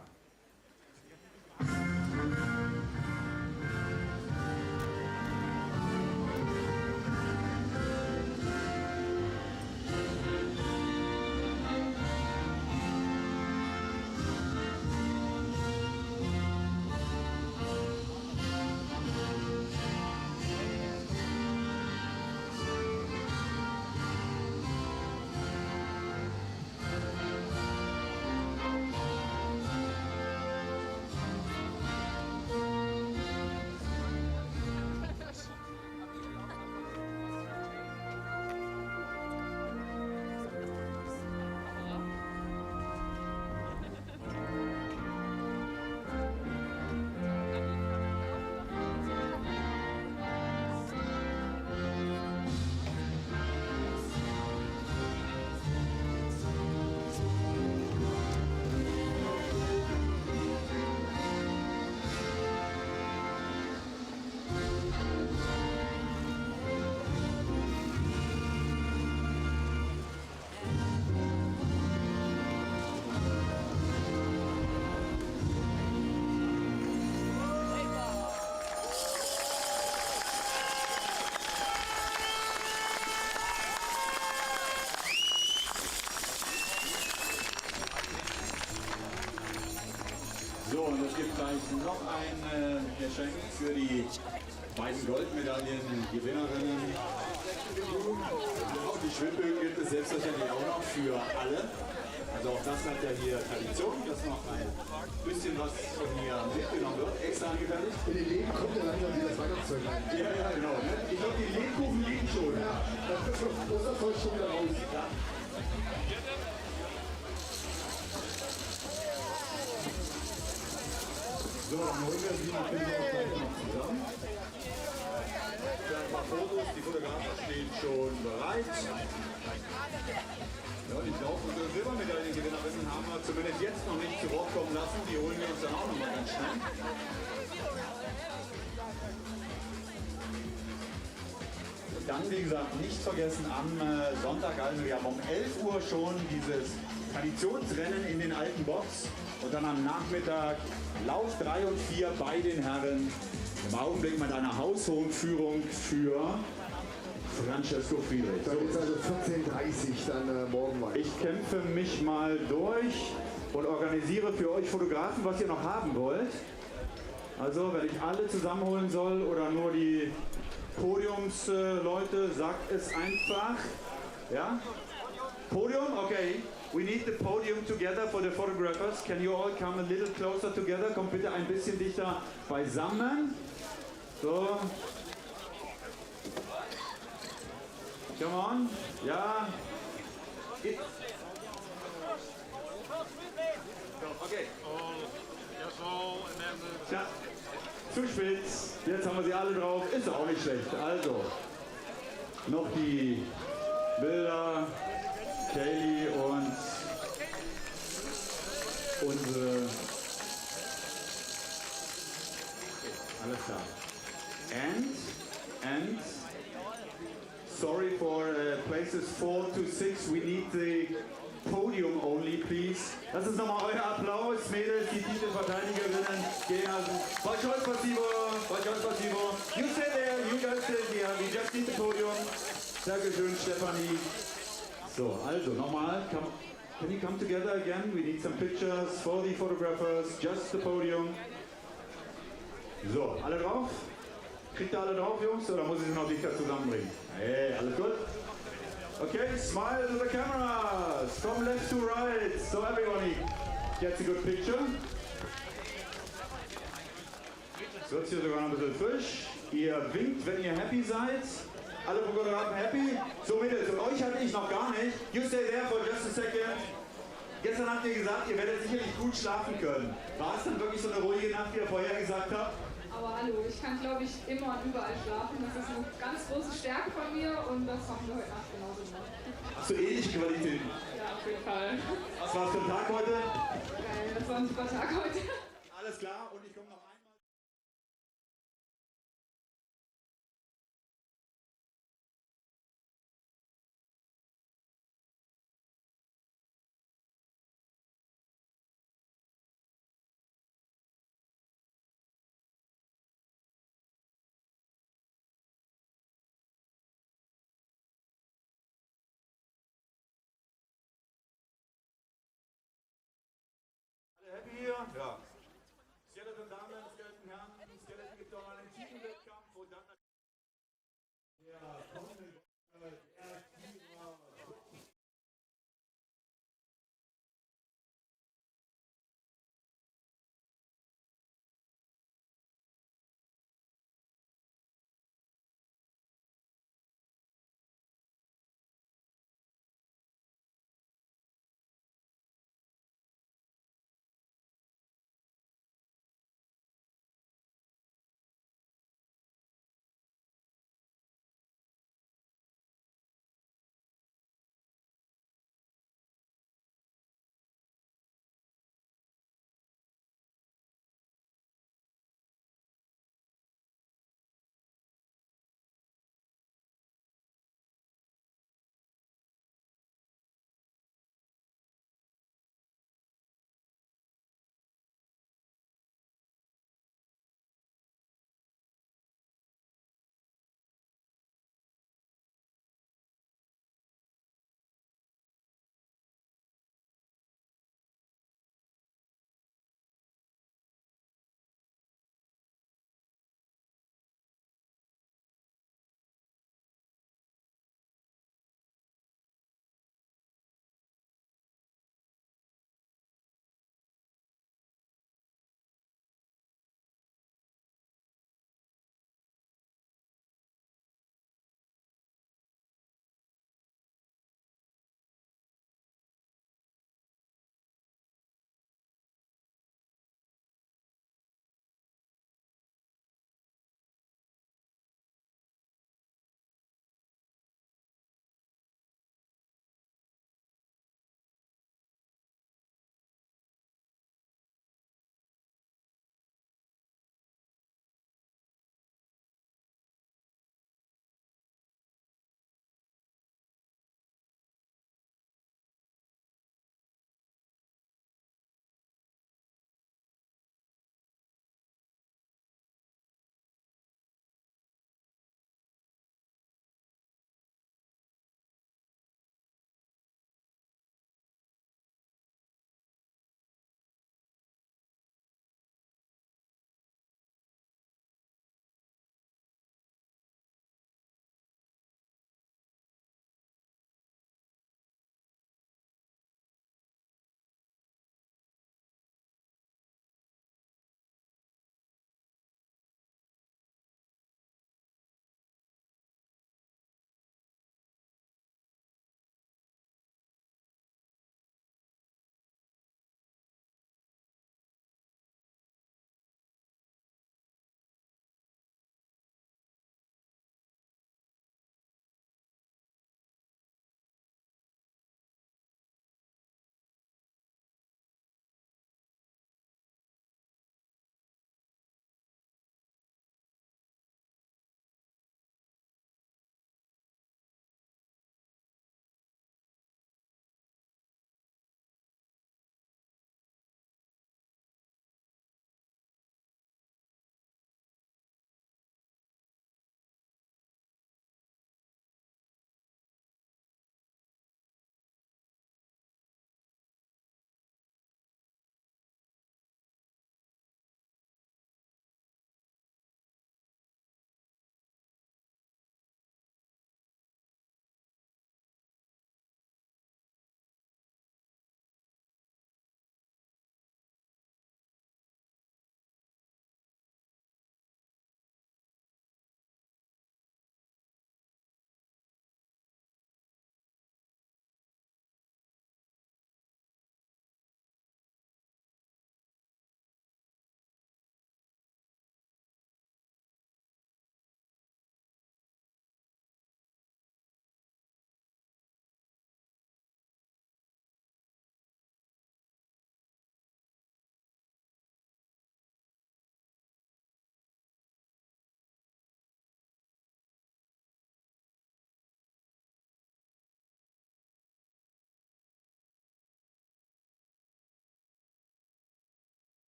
Q: und es gibt gleich noch ein Geschenk für die beiden Goldmedaillengewinnerinnen. Auch die Schwimmbecken gibt es selbstverständlich auch noch für alle. Also auch das hat ja hier Tradition, dass noch ein bisschen was von hier mitgenommen wird, extra angefertigt.
N: In den Läden kommt ja langsam wieder das Weihnachtszeug rein.
Q: Ja, ja, genau. Ne? Ich glaube, die Lebkuchen liegen schon.
N: Ja, das ist heute schon wieder raus. Ja.
Q: So, dann holen wir sie natürlich auch gleich noch zusammen. Für ein paar Fotos, die Fotografen stehen schon bereit. Ja, die Blau- und Silbermedaillengewinnerinnen haben wir zumindest jetzt noch nicht zu Wort kommen lassen. Die holen wir uns dann auch noch mal ganz schnell. Und dann, wie gesagt, nicht vergessen am Sonntag, also wir haben um 11 Uhr schon dieses Traditionsrennen in den alten Box und dann am Nachmittag Lauf 3 und 4 bei den Herren. Im Augenblick mit einer haushohen Führung für Francesco Friedrich.
N: Da geht es also 14:30 dann morgen weiter.
Q: Ich kämpfe mich mal durch und organisiere für euch Fotografen, was ihr noch haben wollt. Also, wenn ich alle zusammenholen soll oder nur die Podiumsleute, sagt es einfach. Ja? Podium? Okay. We need the podium together for the photographers. Can you all come a little closer together? Kommt bitte ein bisschen dichter beisammen. So. Come on. Ja. Okay. Tja, zu spitz. Jetzt haben wir sie alle drauf. Ist auch nicht schlecht. Also, noch die Bilder. Kaylee und unsere... Alles klar. And sorry for places 4 to 6. We need the podium only, please. Das ist nochmal euer Applaus, Mädels, die Titelverteidigerinnen gehen also. Большое спасибо, большое спасибо. You stay there, you guys stay here. We just need the podium. Dankeschön, Stefanie. So, also nochmal. Can you come together again? We need some pictures for the photographers. Just the podium. So, alle drauf? Kriegt ihr alle drauf, Jungs? Oder muss ich sie noch dichter zusammenbringen? Hey, alles gut? Okay, smile to the cameras. From left to right. So everybody gets a good picture. So, jetzt hier sogar noch ein bisschen frisch. Ihr winkt, wenn ihr happy seid. Alle Fotografen happy? So Mädels, und euch hatte ich noch gar nicht. You stay there for just a second. Gestern habt ihr gesagt, ihr werdet sicherlich gut schlafen können. War es dann wirklich so eine ruhige Nacht, wie ihr vorher gesagt habt?
P: Aber hallo, ich kann glaube ich immer und überall schlafen. Das ist eine ganz große Stärke von mir und das machen wir heute Nacht genauso gemacht.
Q: Hast du ähnliche Qualitäten?
P: Ja, auf jeden Fall.
Q: Was war es für ein Tag heute?
P: Geil, das war ein super Tag heute.
Q: Alles klar, und ich komme noch einmal. Happy hier? Ja.